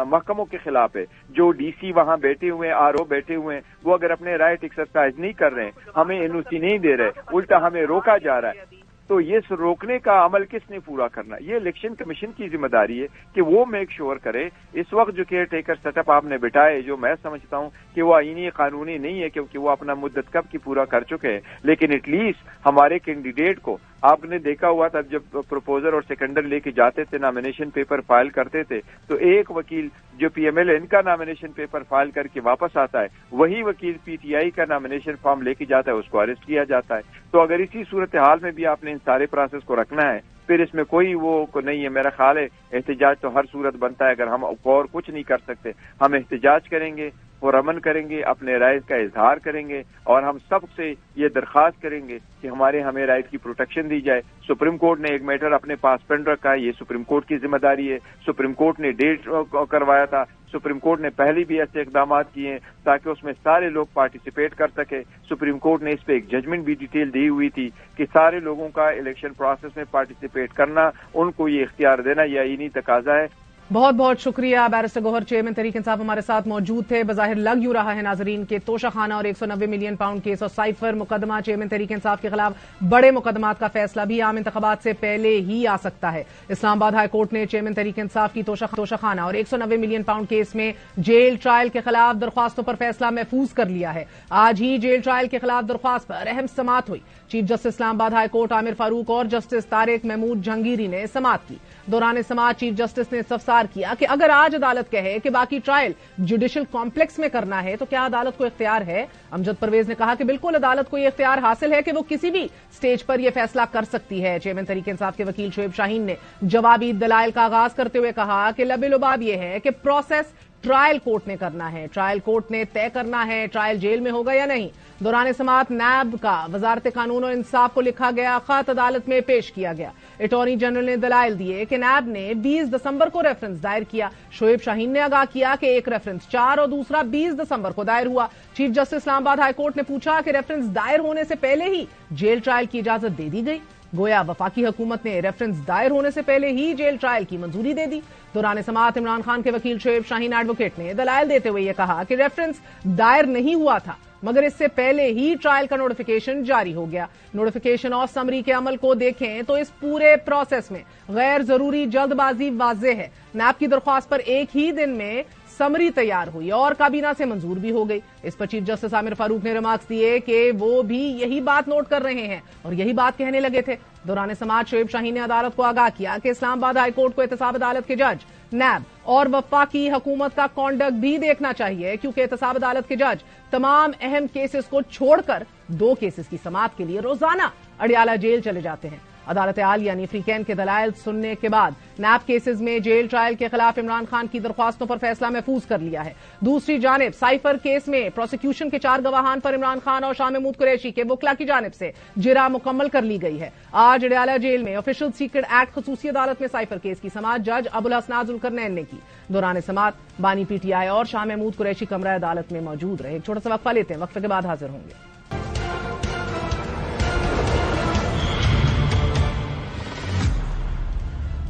महकमों के खिलाफ है। जो डीसी वहां बैठे हुए हैं, आरओ बैठे हुए हैं, वो अगर अपने राइट एक्सरसाइज नहीं कर रहे हैं, हमें एनओसी नहीं दे रहे, उल्टा हमें रोका जा रहा है, तो ये रोकने का अमल किसने पूरा करना? ये इलेक्शन कमीशन की जिम्मेदारी है कि वो मेक श्योर करे। इस वक्त जो केयर टेकर सेटअप आपने बिठाए, जो मैं समझता हूं कि वो आईनी कानूनी नहीं है, क्योंकि वो अपना मुद्दत कब की पूरा कर चुके हैं, लेकिन एटलीस्ट हमारे कैंडिडेट को آپ نے دیکھا ہوا تھا جب پروپوزر اور سیکنڈر لے کے جاتے تھے نامینیشن پیپر فائل کرتے تھے تو ایک وکیل جو پی ایم ایل ان کا نامینیشن پیپر فائل کر کے واپس آتا ہے وہی وکیل پی ٹی آئی کا نامینیشن فارم لے کے جاتا ہے, اس کو اریسٹ کیا جاتا ہے. تو اگر اسی صورتحال میں بھی آپ نے ان سارے پروسیس کو رکھنا ہے پھر اس میں کوئی وہ نہیں ہے. میرا خیال ہے احتجاج تو ہر صورت بنتا ہے, اگر ہم اور کچھ نہیں کر سکتے ہم احتجاج کریں گے, پرامن کریں گے, اپنے رائٹ کا اظہار کریں گے اور ہم سب سے یہ درخواست کریں گے کہ ہمیں رائٹ کی پروٹیکشن دی جائے. سپریم کورٹ نے ایک میٹر اپنے پاس پین رکھا ہے, یہ سپریم کورٹ کی ذمہ داری ہے. سپریم کورٹ نے ڈیٹ کروایا تھا, سپریم کورٹ نے پہلے بھی ایسے اقدامات کیے ہیں تاکہ اس میں سارے لوگ پارٹیسپیٹ کر سکے. سپریم کورٹ نے اس پہ ایک ججمنٹ بھی ڈیٹیل دی ہوئی تھی کہ سارے لوگوں کا الیکشن پروسیس میں پارٹیسپیٹ کرنا, ان کو یہ اختیار دینا یہ آئینی تقاضا ہے. بہت بہت شکریہ بیرسٹر گوہر, چیئرمین تحریک انصاف ہمارے ساتھ موجود تھے. بظاہر لگ یوں رہا ہے ناظرین کے توشہ خانہ اور 190 ملین پاؤنڈ کیس اور سائفر مقدمہ چیئرمین تحریک انصاف کے خلاف بڑے مقدمات کا فیصلہ بھی عام انتخابات سے پہلے ہی آ سکتا ہے. اسلام آباد ہائی کورٹ نے چیئرمین تحریک انصاف کی توشہ خانہ اور 190 ملین پاؤنڈ کیس میں جیل ٹرائل کے خلاف درخواستوں پر فیصلہ محفوظ کر لیا ہے. آج ہی جیل ٹرائل کے خلاف درخواست پر اہم سماعت ہوئی. چیف جسٹس اسلام آباد ہائی کورٹ عامر فاروق اور جسٹس طارق محمود جہانگیری نے سماعت کی. دوران سماعت چیف جسٹس نے استفسار کیا کہ اگر آج عدالت کہے کہ باقی ٹرائل جوڈیشل کمپلیکس میں کرنا ہے تو کیا عدالت کو اختیار ہے؟ امجد پرویز نے کہا کہ بالکل عدالت کو یہ اختیار حاصل ہے کہ وہ کسی بھی سٹیج پر یہ فیصلہ کر سکتی ہے. چیئرمین تحریک انصاف کے وکیل شعیب شاہین نے جوابی دلائل کا آغاز کرتے ہوئے کہا کہ لب لباب یہ ہے کہ پروسیس ٹرائل کورٹ نے کرنا ہے, ٹرائل کورٹ نے طے کرنا ہے ٹرائل جیل میں ہوگا یا نہیں. دوران سماعت نیب کا وزارت قانون اور انصاف کو لکھا گیا خط عدالت میں پیش کیا گیا. اٹارنی جنرل نے دلائل دیے کہ نیب نے 20 دسمبر کو ریفرنس دائر کیا. شعیب شاہین نے آگاہ کیا کہ ایک ریفرنس 4 اور دوسرا 20 دسمبر کو دائر ہوا. چیف جسٹس اسلام آباد ہائی کورٹ نے پوچھا کہ ریفرنس دائر ہونے سے پہلے ہی جیل ٹرائل کی اجازت دے دی گئی؟ گویا وفاقی حکومت نے ریفرنس دائر ہونے سے پہلے ہی جیل ٹرائل کی منظوری دے دی. دوران سماعت عمران خان کے وکیل شعیب شاہین ایڈوکیٹ نے دلائل دیتے ہوئے یہ کہا کہ ریفرنس دائر نہیں ہوا تھا مگر اس سے پہلے ہی ٹرائل کا نوٹیفیکیشن جاری ہو گیا. نوٹیفیکیشن اور سمری کے عمل کو دیکھیں تو اس پورے پروسیس میں غیر ضروری جلد بازی واضح ہے. نیب کی درخواست پر ایک ہی دن میں سمری تیار ہوئی اور کابینہ سے منظور بھی ہو گئی. اس پر چیف جسٹس عامر فاروق نے ریمارکس دیے کہ وہ بھی یہی بات نوٹ کر رہے ہیں اور یہی بات کہنے لگے تھے. دوران سماعت شعیب شاہین نے عدالت کو آگاہ کیا کہ اسلام آباد ہائی کورٹ کو احتساب عدالت کے جج, نیب اور وفاقی حکومت کا کانڈکٹ بھی دیکھنا چاہیے کیونکہ احتساب عدالت کے جج تمام اہم کیسز کو چھوڑ کر 2 کیسز کی سماعت کے لیے روزانہ اڈیالہ جیل چلے جاتے ہیں. عدالت عالیہ یعنی فریقین کے دلائل سننے کے بعد نیب کیسز میں جیل ٹرائل کے خلاف عمران خان کی درخواستوں پر فیصلہ محفوظ کر لیا ہے. دوسری جانب سائفر کیس میں پروسیکیوشن کے 4 گواہان پر عمران خان اور شاہ محمود قریشی کے وکلا کی جانب سے جرا مکمل کر لی گئی ہے. آج اڈیالہ جیل میں آفیشل سیکرٹ ایکٹ خصوصی عدالت میں سائفر کیس کی سماعت جج ابوالحسنات ذوالقرنین نے کی. دوران سماعت بانی پی ٹی آئی اور شاہ محمود قریشی کمرہ عدالت میں موجود رہے. ایک چھوٹا سا وقفہ لیتے ہیں, وقفے کے بعد حاضر ہوں گے.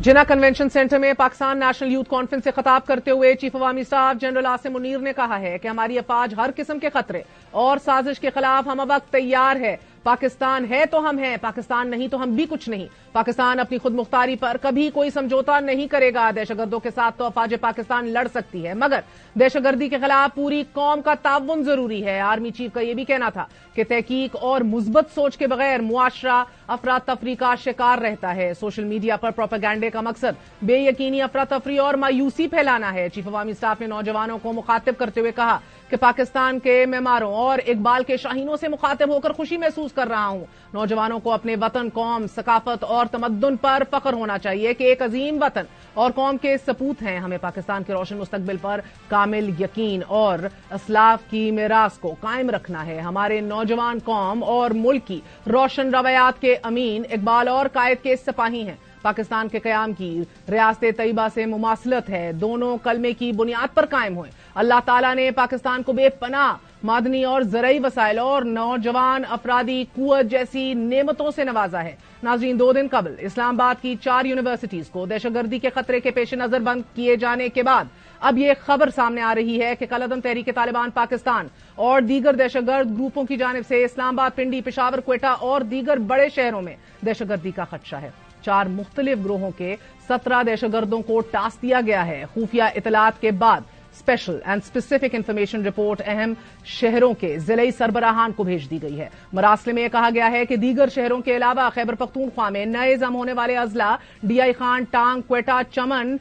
جناح کنونشن سینٹر میں پاکستان نیشنل یوتھ کانفرنس سے خطاب کرتے ہوئے چیف عوامی اسٹاف جنرل عاصم منیر نے کہا ہے کہ ہماری افواج ہر قسم کے خطرے اور سازش کے خلاف ہم وقت تیار ہے. پاکستان ہے تو ہم ہیں, پاکستان نہیں تو ہم بھی کچھ نہیں. پاکستان اپنی خود مختاری پر کبھی کوئی سمجھوتا نہیں کرے گا. دہشت گردوں کے ساتھ تو افواج پاکستان لڑ سکتی ہے مگر دہشت گردی کے خلاف پوری قوم کا تعاون ضروری ہے. آرمی چیف کا یہ بھی کہنا تھا کہ تحقیق اور مثبت سوچ کے بغیر معاشرہ افراتفری کا شکار رہتا ہے. سوشل میڈیا پر پروپیگنڈے کا مقصد بے یقینی افراتفری اور مایوسی پھیلانا ہے. چیف عوامی اسٹاف نے نوجوانوں کو مخاطب کرتے ہوئے کہا کہ پاکستان کے معماروں اور اقبال کے شاہینوں سے مخاطب ہو کر خوشی محسوس کر رہا ہوں. نوجوانوں کو اپنے وطن, قوم, ثقافت اور تمدن پر فخر ہونا چاہیے کہ ایک عظیم وطن اور قوم کے سپوت ہیں. ہمیں پاکستان کے روشن مستقبل پر کامل یقین اور اسلاف کی میراث کو قائم رکھنا ہے. ہمارے نوجوان قوم اور ملک کی روشن روایات کے امین, اقبال اور قائد کے سپاہی ہیں. پاکستان کے قیام کی ریاست طیبہ سے مماثلت ہے. دونوں کلمے کی بنیاد پر قائم ہوئے. اللہ تعالیٰ نے پاکستان کو بے پناہ معدنی اور زرعی وسائل اور نوجوان افرادی قوت جیسی نعمتوں سے نوازا ہے. ناظرین, 2 دن قبل اسلام آباد کی 4 یونیورسٹیز کو دہشت گردی کے خطرے کے پیش نظر بند کیے جانے کے بعد اب یہ خبر سامنے آ رہی ہے کہ کالعدم تحریک طالبان پاکستان اور دیگر دہشت گرد گروپوں کی جانب سے اسلام آباد, پنڈی, پشاور, کوئٹہ اور دیگر بڑے شہروں میں دہشت گردی کا خدشہ ہے. 4 مختلف گروہوں کے 17 دہشت گردوں کو ٹاسک دیا گیا ہے. خفیہ اطلاعات کے بعد special and specific information report अहम शहरों के जिले सरबराहान को भेज दी गई है। मरासले में कहा गया है कि दीगर शहरों के अलावा खैबर पख्तूनख्वा में नए जम होने वाले अजला डीआई खान, टांग, क्वेटा, चमन,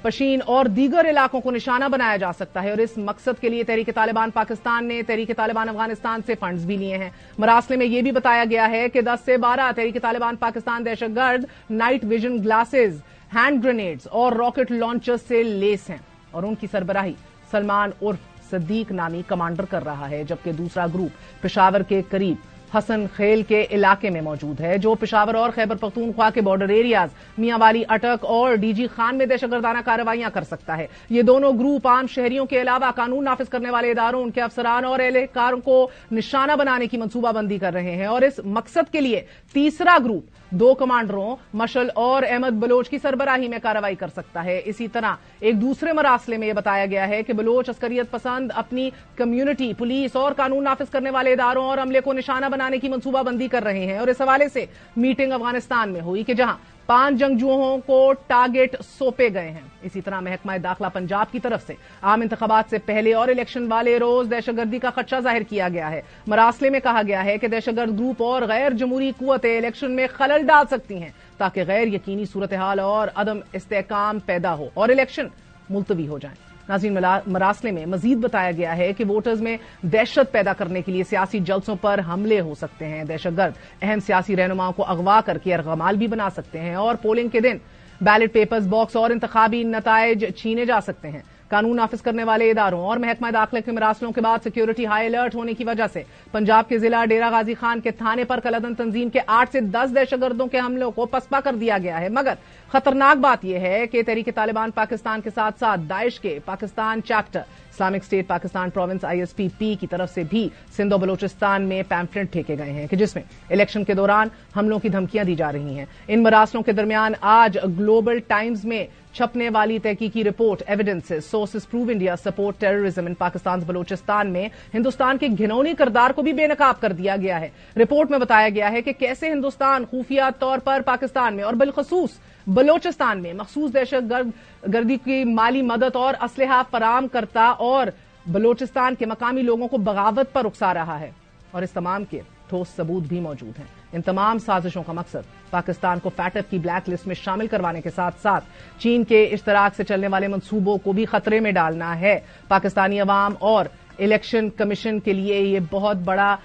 पशीन और दीगर इलाकों को निशाना बनाया जा सकता है और इस मकसद के लिए तहरीक तालिबान पाकिस्तान ने तहरीक तालिबान अफगानिस्तान से फंड्स भी लिए हैं। मरासले में यह भी बताया गया है कि 10 से 12 तहरीक तालिबान पाकिस्तान दहशतगर्द night vision glasses, hand grenades और रॉकेट लॉन्चर्स से लेस हैं और उनकी सरबराही सलमान उर्फ सदीक नामी कमांडर कर रहा है, जबकि दूसरा ग्रुप पेशावर के करीब हसन खेल के इलाके में मौजूद है, जो पेशावर और खैबर पख्तूनख्वा के बॉर्डर एरियाज मियांवाली, अटक और डीजी खान में दहशतगर्दाना कार्रवाइयां कर सकता है। ये दोनों ग्रुप आम शहरियों के अलावा कानून नाफिज करने वाले इदारों, उनके अफसरान और एहलकारों को निशाना बनाने की मंसूबाबंदी कर रहे हैं और इस मकसद के लिए तीसरा ग्रुप 2 कमांडरों मशल और अहमद बलोच की सरबराही में कार्रवाई कर सकता है। इसी तरह एक दूसरे मरासले में यह बताया गया है कि बलोच अस्करियत पसंद अपनी कम्युनिटी, पुलिस और कानून नाफिज करने वाले इदारों और अमले को निशाना बनाने की मंसूबाबंदी कर रहे हैं और इस हवाले से मीटिंग अफगानिस्तान में हुई कि जहां 5 जंगजुओं को टारगेट सौंपे गए हैं। इसी तरह महकमा दाखिला पंजाब की तरफ से आम इंतखाबात से पहले और इलेक्शन वाले रोज दहशतगर्दी का खदशा जाहिर किया गया है। मरासले में कहा गया है कि दहशतगर्द ग्रुप और गैर जमहूरी कुव्वतें इलेक्शन में खलल डाल सकती हैं ताकि गैर यकीनी सूरत हाल और अदम इस्तेहकाम पैदा हो और इलेक्शन मुलतवी हो जाए। नाज़रीन, मरासले में मजीद बताया गया है कि वोटर्स में दहशत पैदा करने के लिए सियासी जलसों पर हमले हो सकते हैं। दहशतगर्द अहम सियासी रहनुमाओं को अगवा करके अरगमाल भी बना सकते हैं और पोलिंग के दिन बैलेट पेपर्स, बॉक्स और इंतखाबी नताइज छीने जा सकते हैं। कानून नाफिज करने वाले इदारों और महकमा दाखिला के मरासलों के बाद सिक्योरिटी हाई अलर्ट होने की वजह से पंजाब के जिला डेरा गाजी खान के थाने पर कलदन तंजीम के 8 से 10 दहशतगर्दों के हमलों को पसपा कर दिया गया है। मगर खतरनाक बात यह है कि तहरीक तालिबान पाकिस्तान के साथ साथ दाइश के Pakistan chapter Islamic state Pakistan province ISP-P की तरफ से भी सिंध और बलोचिस्तान में पैम्फलेट फेंके गए हैं कि जिसमें इलेक्शन के दौरान हमलों की धमकियां दी जा रही हैं। इन मरासलों के दरमियान आज ग्लोबल टाइम्स में छपने वाली तहकीकी report evidences sources prove India support terrorism in Pakistan Balochistan में हिंदुस्तान के घिनौनी किरदार को भी बेनकाब कर दिया गया है। रिपोर्ट में बताया गया है कि कैसे हिंदुस्तान खुफिया तौर पर पाकिस्तान में और बिलखसूस बलोचिस्तान में मखसूस दहशतगर्दी की माली मदद और असलहा फराम करता और बलोचिस्तान के मकामी लोगों को बगावत पर उकसा रहा है और इस तमाम के ठोस सबूत भी मौजूद हैं। इन तमाम साजिशों का मकसद पाकिस्तान को फैटफ की ब्लैक लिस्ट में शामिल करवाने के साथ साथ चीन के इश्तराक से चलने वाले मंसूबों को भी खतरे में डालना है। पाकिस्तानी अवाम और इलेक्शन कमीशन के लिए ये बहुत बड़ा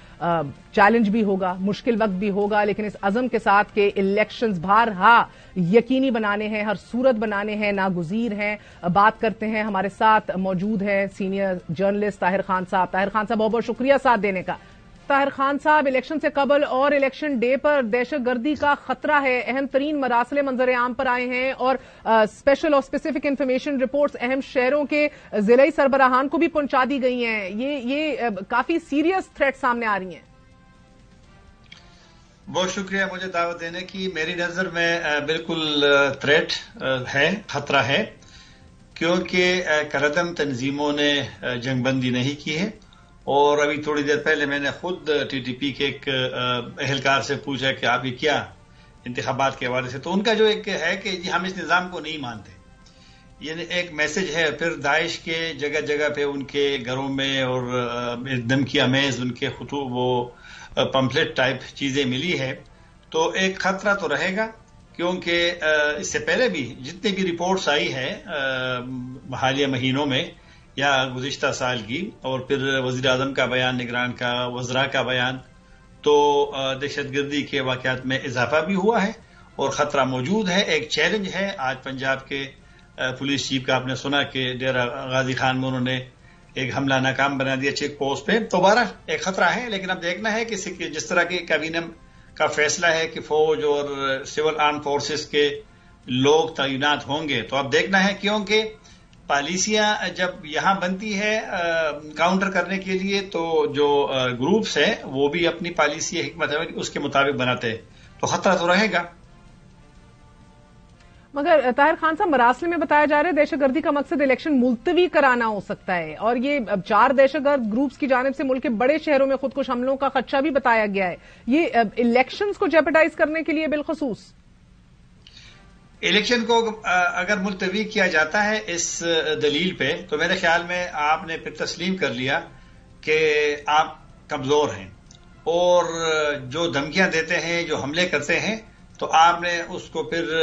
चैलेंज भी होगा, मुश्किल वक्त भी होगा, लेकिन इस अज़म के साथ के इलेक्शंस बारहा यकीनी बनाने हैं, हर सूरत बनाने हैं, नागुज़ीर हैं। बात करते हैं, हमारे साथ मौजूद है सीनियर जर्नलिस्ट ताहिर खान साहब। ताहिर खान साहब, बहुत बहुत शुक्रिया साथ देने का। ताहिर खान साहब, इलेक्शन से कबल और इलेक्शन डे पर दहशतगर्दी का खतरा है, अहम तरीन मरासले मंजर आम पर आए हैं और स्पेशल और स्पेसिफिक इंफॉर्मेशन रिपोर्ट्स अहम शहरों के जिले सरबराहान को भी पहुंचा दी गई हैं। ये काफी सीरियस थ्रेट सामने आ रही हैं। बहुत शुक्रिया मुझे दावत देने की। मेरी नजर में बिल्कुल थ्रेट है, खतरा है, क्योंकि करदम तंजीमों ने जंगबंदी नहीं की है और अभी थोड़ी देर पहले मैंने खुद TTP के एक एहलकार से पूछा कि आप ये क्या इंतखाबात के हवाले से, तो उनका जो एक है कि जी हम इस निज़ाम को नहीं मानते, ये एक मैसेज है। फिर दाइश के जगह जगह पे उनके घरों में और धमकी अमेज उनके वो पंपलेट टाइप चीजें मिली है, तो एक खतरा तो रहेगा, क्योंकि इससे पहले भी जितनी भी रिपोर्ट्स आई है हालिया महीनों में या गुज़िश्ता साल की, और फिर वज़ीर आज़म का बयान, निगरान का, वज़रा का बयान, तो दहशतगर्दी के वाक़यात में इजाफा भी हुआ है और खतरा मौजूद है। एक चैलेंज है। आज पंजाब के पुलिस चीफ का आपने सुना कि डेरा गाजी खान में उन्होंने एक हमला नाकाम बना दिया चेक पोस्ट पे। दोबारा एक खतरा है, लेकिन अब देखना है कि जिस तरह की कैबिनेट का फैसला है कि फौज और सिविल आर्म फोर्सेस के लोग तैनात होंगे, तो अब देखना है, क्योंकि पॉलिसियां जब यहां बनती है काउंटर करने के लिए, तो जो ग्रुप्स हैं वो भी अपनी पॉलिसी हिकमत उसके मुताबिक बनाते हैं, तो खतरा तो रहेगा। मगर ताहिर खान साहब, मरासले में बताया जा रहा है दहशतगर्दी का मकसद इलेक्शन मुलतवी कराना हो सकता है और ये 4 दहशतगर्द ग्रुप्स की जानिब से मुल्क के बड़े शहरों में खुदकुश हमलों का खदशा भी बताया गया है। ये इलेक्शंस को जेपरडाइज करने के लिए बिलखसूस الیکشن کو اگر ملتوی کیا جاتا ہے اس دلیل پہ تو میرے خیال میں آپ نے پھر تسلیم کر لیا کہ آپ کمزور ہیں، اور جو دھمکیاں دیتے ہیں، جو حملے کرتے ہیں، تو آپ نے اس کو پھر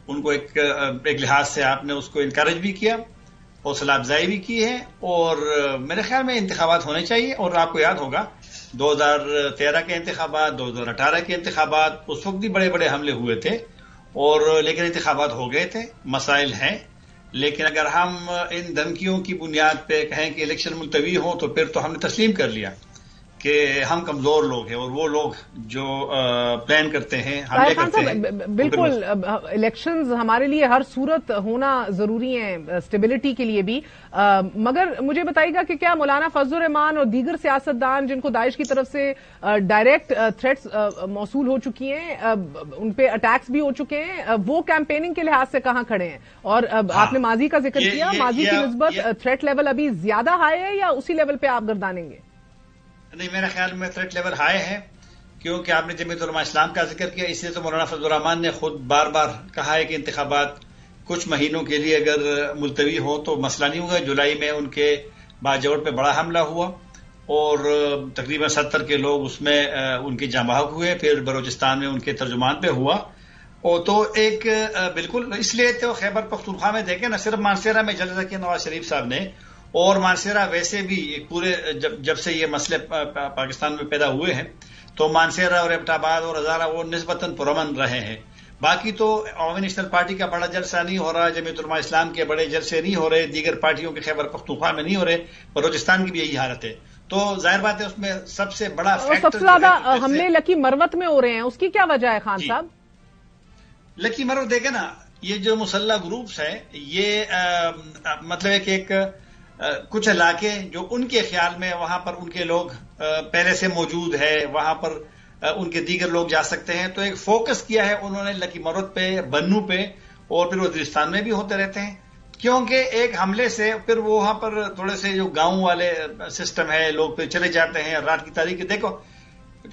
ان کو ایک لحاظ سے آپ نے اس کو انکریج بھی کیا، حوصلہ افزائی بھی کی ہے، اور میرے خیال میں انتخابات ہونے چاہیے. اور آپ کو یاد ہوگا 2013 کے انتخابات، 2018 کے انتخابات، اس وقت بھی بڑے بڑے حملے ہوئے تھے، اور لیکن انتخابات ہو گئے تھے. مسائل ہیں، لیکن اگر ہم ان دھمکیوں کی بنیاد پہ کہیں کہ الیکشن ملتوی ہو تو پھر تو ہم نے تسلیم کر لیا کہ ہم کمزور لوگ ہیں، اور وہ لوگ جو پلان کرتے ہیں، حملے کرتے ہیں. بالکل الیکشنز ہمارے لیے ہر صورت ہونا ضروری ہیں، اسٹیبلٹی کے لیے بھی، مگر مجھے بتائیے گا کہ کیا مولانا فضل الرحمان اور دیگر سیاستدان جن کو داعش کی طرف سے ڈائریکٹ تھریٹس موصول ہو چکی ہیں، ان پہ اٹیکس بھی ہو چکے ہیں، وہ کیمپیننگ کے لحاظ سے کہاں کھڑے ہیں؟ اور آپ نے ماضی کا ذکر کیا، ماضی کی نسبت تھریٹ لیول ابھی زیادہ ہائی ہے یا اسی لیول پہ آپ گردانیں گے؟ نہیں، میرے خیال میں تھریٹ لیول ہائی ہے، کیونکہ آپ نے جمعیت علماء اسلام کا ذکر کیا، اس لیے تو مولانا فضل الرحمان نے خود بار بار کہا ہے کہ انتخابات کچھ مہینوں کے لیے اگر ملتوی ہو تو مسئلہ نہیں ہوگا. جولائی میں ان کے باجوڑ پہ بڑا حملہ ہوا اور تقریباً 70 کے لوگ اس میں ان کے جاں بحق ہوئے. پھر بلوچستان میں ان کے ترجمان پہ ہوا، اور تو ایک بالکل اس لیے تو خیبر پختونخوا میں دیکھیں، نہ صرف مانسہرہ میں جلسہ کیا نواز شریف صاحب نے، اور مانسہرہ ویسے بھی پورے جب سے یہ مسئلے پاکستان میں پیدا ہوئے ہیں تو مانسہرہ اور ایبٹ آباد اور ہزارہ وہ نسبتاً پرامن رہے ہیں. باقی تو عوامی نیشنل پارٹی کا بڑا جلسہ نہیں ہو رہا، جمعیت علماء اسلام کے بڑے جلسے نہیں ہو رہے، دیگر پارٹیوں کے خیبر پختونخوا میں نہیں ہو رہے، بلوچستان کی بھی یہی حالت ہے. تو ظاہر بات ہے اس میں سب سے بڑا فیکٹر، سب سے زیادہ حملے لکی مروت میں ہو رہے ہیں، اس کی کیا وجہ ہے خان صاحب؟ لکی مروت دیکھیں نا، یہ جو مسلح گروپس ہیں، یہ مطلب ہے کہ ایک کچھ علاقے جو ان کے خیال میں وہاں پر ان کے لوگ پہلے سے موجود ہے، وہاں پر ان کے دیگر لوگ جا سکتے ہیں، تو ایک فوکس کیا ہے انہوں نے لکی مروت پہ، بنو پہ، اور پھر وزیرستان میں بھی ہوتے رہتے ہیں. کیونکہ ایک حملے سے پھر وہاں پر تھوڑے سے جو گاؤں والے سسٹم ہے، لوگ پھر چلے جاتے ہیں. رات کی تاریخ دیکھو،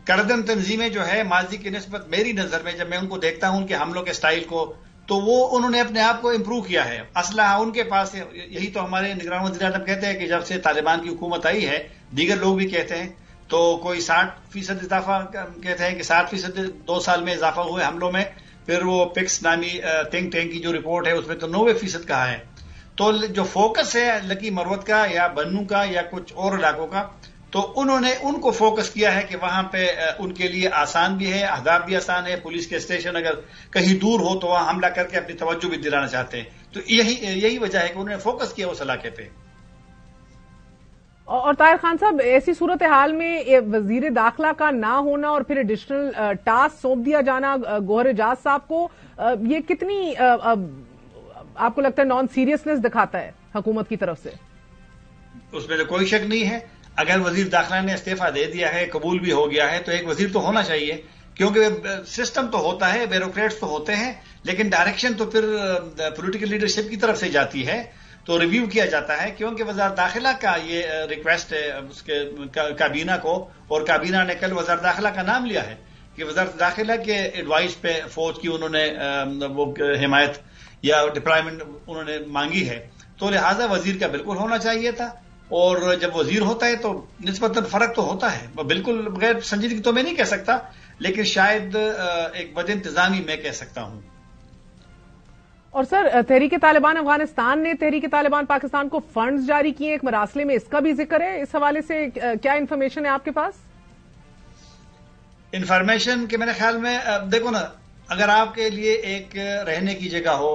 کردن تنظیمیں جو ہے ماضی کی نسبت میری نظر میں جب میں ان کو دیکھتا ہوں ان کے حملوں کے سٹائل کو، تو وہ انہوں نے اپنے آپ کو امپروو کیا ہے. اسلحہ ان کے پاس ہے. یہی تو ہمارے نگران وزیر اعظم کہتے ہیں کہ جب سے طالبان کی حکومت آئی ہے، دیگر لوگ بھی کہتے ہیں، تو کوئی 60% اضافہ کہتے ہیں کہ 60% 2 سال میں اضافہ ہوئے حملوں میں. پھر وہ پکس نامی تھنک ٹینک کی جو رپورٹ ہے اس میں تو 90% کہا ہے. تو جو فوکس ہے لکی مروت کا یا بنو کا یا کچھ اور علاقوں کا، تو انہوں نے ان کو فوکس کیا ہے کہ وہاں پہ ان کے لیے آسان بھی ہے، اہداف بھی آسان ہے. پولیس کے اسٹیشن اگر کہیں دور ہو تو وہاں حملہ کر کے اپنی توجہ بھی دلانا چاہتے ہیں. تو یہی وجہ ہے کہ انہوں نے فوکس کیا اس علاقے پہ. اور طاہر خان صاحب، ایسی صورتحال میں وزیر داخلہ کا نہ ہونا اور پھر ایڈیشنل ٹاسک سونپ دیا جانا گوہر اعجاز صاحب کو، یہ کتنی آپ کو لگتا ہے نان سیریسنس دکھاتا ہے حکومت کی طرف سے؟ اس میں تو کوئی شک نہیں ہے. اگر وزیر داخلہ نے استعفیٰ دے دیا ہے، قبول بھی ہو گیا ہے، تو ایک وزیر تو ہونا چاہیے، کیونکہ سسٹم تو ہوتا ہے، بیوروکریٹس تو ہوتے ہیں، لیکن ڈائریکشن تو پھر پولیٹیکل لیڈرشپ کی طرف سے جاتی ہے، تو ریویو کیا جاتا ہے. کیونکہ وزارت داخلہ کا یہ ریکویسٹ ہے اس کے کابینہ کو، اور کابینہ نے کل وزارت داخلہ کا نام لیا ہے کہ وزارت داخلہ کے ایڈوائس پہ فوج کی انہوں نے وہ حمایت یا ڈپلائمنٹ انہوں نے مانگی ہے. تو لہٰذا وزیر کا بالکل ہونا چاہیے تھا، اور جب وزیر ہوتا ہے تو نسبتاً فرق تو ہوتا ہے. بالکل غیر سنجیدگی تو میں نہیں کہہ سکتا، لیکن شاید ایک بد انتظامی میں کہہ سکتا ہوں. اور سر، تحریک طالبان افغانستان نے تحریک طالبان پاکستان کو فنڈز جاری کیے، ایک مراسلے میں اس کا بھی ذکر ہے. اس حوالے سے کیا انفارمیشن ہے آپ کے پاس؟ انفارمیشن کہ میرے خیال میں دیکھو نا، اگر آپ کے لیے ایک رہنے کی جگہ ہو،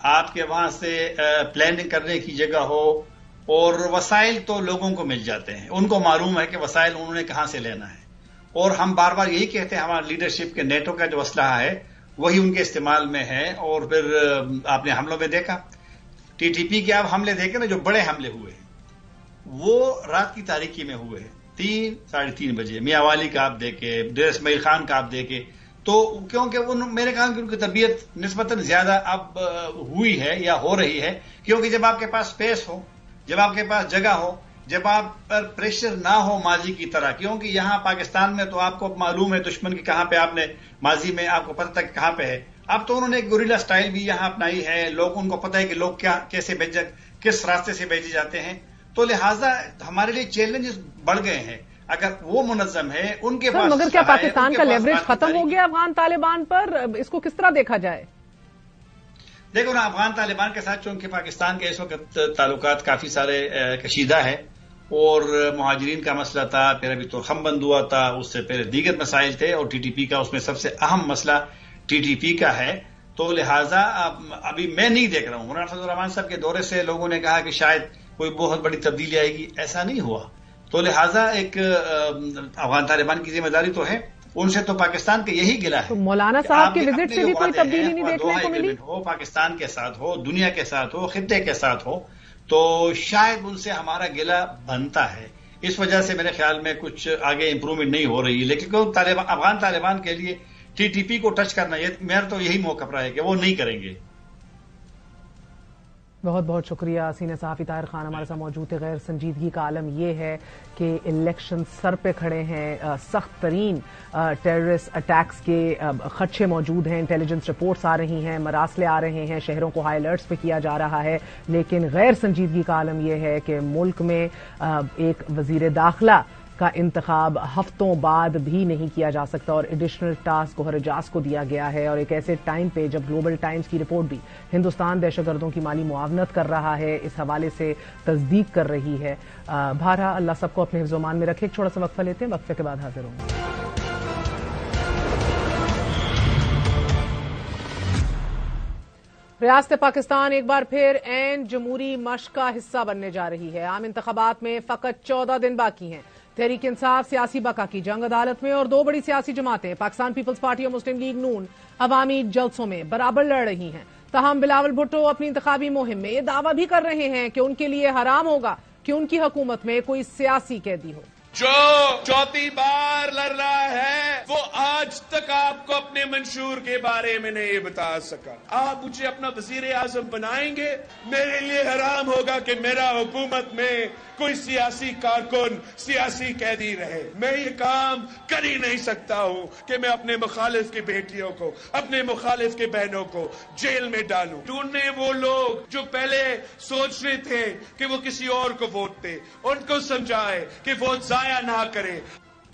آپ کے وہاں سے پلاننگ کرنے کی جگہ ہو، اور وسائل تو لوگوں کو مل جاتے ہیں، ان کو معلوم ہے کہ وسائل انہوں نے کہاں سے لینا ہے. اور ہم بار بار یہی کہتے ہیں ہمارا لیڈرشپ کے نیٹو کا جو اسلحہ ہے وہی ان کے استعمال میں ہے. اور پھر آپ نے حملوں میں دیکھا، ٹی ٹی پی کے آپ حملے دیکھیں نا، جو بڑے حملے ہوئے ہیں وہ رات کی تاریکی میں ہوئے ہیں، 3-3:30 بجے. میاں والی کا آپ دیکھیں، ڈیر اسماعیل خان کا آپ دیکھیں. تو کیونکہ میرے خیال میں ان کی طبیعت نسبتاً زیادہ اب ہوئی ہے یا ہو رہی ہے، کیونکہ جب آپ کے پاس اسپیس ہو، جب آپ کے پاس جگہ ہو، جب آپ پر پریشر نہ ہو ماضی کی طرح. کیونکہ یہاں پاکستان میں تو آپ کو معلوم ہے دشمن کی کہاں پہ، آپ نے ماضی میں آپ کو پتہ تھا کہ کہاں پہ ہے، اب تو انہوں نے ایک گوریلا سٹائل بھی یہاں اپنائی ہے، لوگ ان کو پتہ ہے کہ لوگ کس راستے سے بھیجے جاتے ہیں، تو لہٰذا ہمارے لیے چیلنجز بڑھ گئے ہیں. اگر وہ منظم ہے، ان کے پاس مگر کیا پاکستان کا لیوریج ختم ہو گیا افغان طالبان پر؟ اس کو کس طرح دیکھا جائے؟ دیکھو نا، افغان طالبان کے ساتھ چونکہ پاکستان کے اس وقت تعلقات کافی سارے کشیدہ ہے، اور مہاجرین کا مسئلہ تھا، پھر ابھی ترخم بند ہوا تھا، اس سے پہلے دیگر مسائل تھے، اور ٹی ٹی پی کا اس میں سب سے اہم مسئلہ ٹی ٹی پی کا ہے. تو لہٰذا ابھی میں نہیں دیکھ رہا ہوں. مولانا فضل الرحمان صاحب کے دورے سے لوگوں نے کہا کہ شاید کوئی بہت بڑی تبدیلی آئے گی، ایسا نہیں ہوا. تو لہٰذا ایک افغان طالبان کی ذمہ داری تو ہے، ان سے تو پاکستان کا یہی گلہ ہے. مولانا صاحب کی وزٹ سے بھی کوئی تبدیلی نہیں دیکھنے کو ملی؟ ہو پاکستان کے ساتھ ہو، دنیا کے ساتھ ہو، خطے کے ساتھ ہو، تو شاید ان سے ہمارا گلہ بنتا ہے. اس وجہ سے میرے خیال میں کچھ آگے امپروومنٹ نہیں ہو رہی ہے. لیکن افغان طالبان کے لیے ٹی ٹی پی کو ٹچ کرنا، میرا تو یہی موقف رہا ہے کہ وہ نہیں کریں گے. بہت بہت شکریہ. سینئر صحافی طاہر خان ہمارے ساتھ موجود تھے. غیر سنجیدگی کا عالم یہ ہے کہ الیکشن سر پہ کھڑے ہیں، سخت ترین ٹیررسٹ اٹیکس کے خدشے موجود ہیں، انٹیلیجنس رپورٹس آ رہی ہیں، مراسلے آ رہے ہیں، شہروں کو ہائی الرٹس پہ کیا جا رہا ہے. لیکن غیر سنجیدگی کا عالم یہ ہے کہ ملک میں ایک وزیر داخلہ کا انتخاب ہفتوں بعد بھی نہیں کیا جا سکتا، اور ایڈیشنل ٹاسک گوہر اجاز کو دیا گیا ہے، اور ایک ایسے ٹائم پہ جب گلوبل ٹائمز کی رپورٹ بھی ہندوستان دہشت گردوں کی مالی معاونت کر رہا ہے، اس حوالے سے تصدیق کر رہی ہے. بہرحال اللہ سب کو اپنے حفظ و امان میں رکھے. ایک چھوٹا سا وقفہ لیتے ہیں، وقفے کے بعد حاضر ہوں گے. ریاست پاکستان ایک بار پھر عین جمہوری مشق کا حصہ بننے جا رہی ہے. عام انتخابات میں فقط 14 دن باقی ہیں. تحریک انصاف سیاسی بقا کی جنگ عدالت میں، اور دو بڑی سیاسی جماعتیں پاکستان پیپلز پارٹی اور مسلم لیگ نون عوامی جلسوں میں برابر لڑ رہی ہیں. تاہم بلاول بھٹو اپنی انتخابی مہم میں یہ دعویٰ بھی کر رہے ہیں کہ ان کے لیے حرام ہوگا کہ ان کی حکومت میں کوئی سیاسی قیدی ہو. جو چوتھی بار لڑ رہا ہے وہ آج تک آپ کو اپنے منشور کے بارے میں نہیں بتا سکا. آپ مجھے اپنا وزیر اعظم بنائیں گے، میرے لیے حرام ہوگا کہ میرا حکومت میں کوئی سیاسی کارکن، سیاسی قیدی رہے. میں یہ کام کر ہی نہیں سکتا ہوں کہ میں اپنے مخالف کی بیٹیوں کو، اپنے مخالف کے بہنوں کو جیل میں ڈالوں. ڈھونڈنے وہ لوگ جو پہلے سوچ رہے تھے کہ وہ کسی اور کو ووٹ دے، ان کو سمجھائے کہ ووٹ ضائع نہ کرے.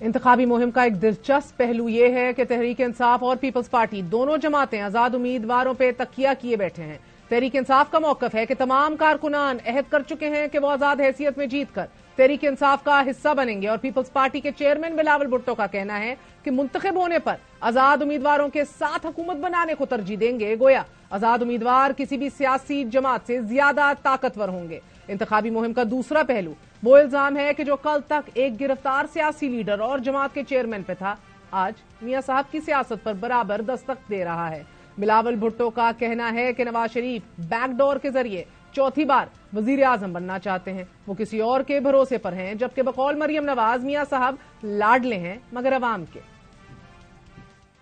انتخابی مہم کا ایک دلچسپ پہلو یہ ہے کہ تحریک انصاف اور پیپلز پارٹی دونوں جماعتیں آزاد امیدواروں پہ تکیہ کیے بیٹھے ہیں. تحریک انصاف کا موقف ہے کہ تمام کارکنان عہد کر چکے ہیں کہ وہ آزاد حیثیت میں جیت کر تحریک انصاف کا حصہ بنیں گے، اور پیپلز پارٹی کے چیئرمین بلاول بھٹو کا کہنا ہے کہ منتخب ہونے پر آزاد امیدواروں کے ساتھ حکومت بنانے کو ترجیح دیں گے. گویا آزاد امیدوار کسی بھی سیاسی جماعت سے زیادہ طاقتور ہوں گے. انتخابی مہم کا دوسرا پہلو وہ الزام ہے کہ جو کل تک ایک گرفتار سیاسی لیڈر اور جماعت کے چیئرمین پہ تھا، آج میاں صاحب کی سیاست پر برابر دستک دے رہا ہے. بلاول بھٹو کا کہنا ہے کہ نواز شریف بیک ڈور کے ذریعے چوتھی بار وزیر اعظم بننا چاہتے ہیں. وہ کسی اور کے بھروسے پر ہیں، جبکہ بقول مریم نواز میاں صاحب لاڈلے ہیں مگر عوام کے.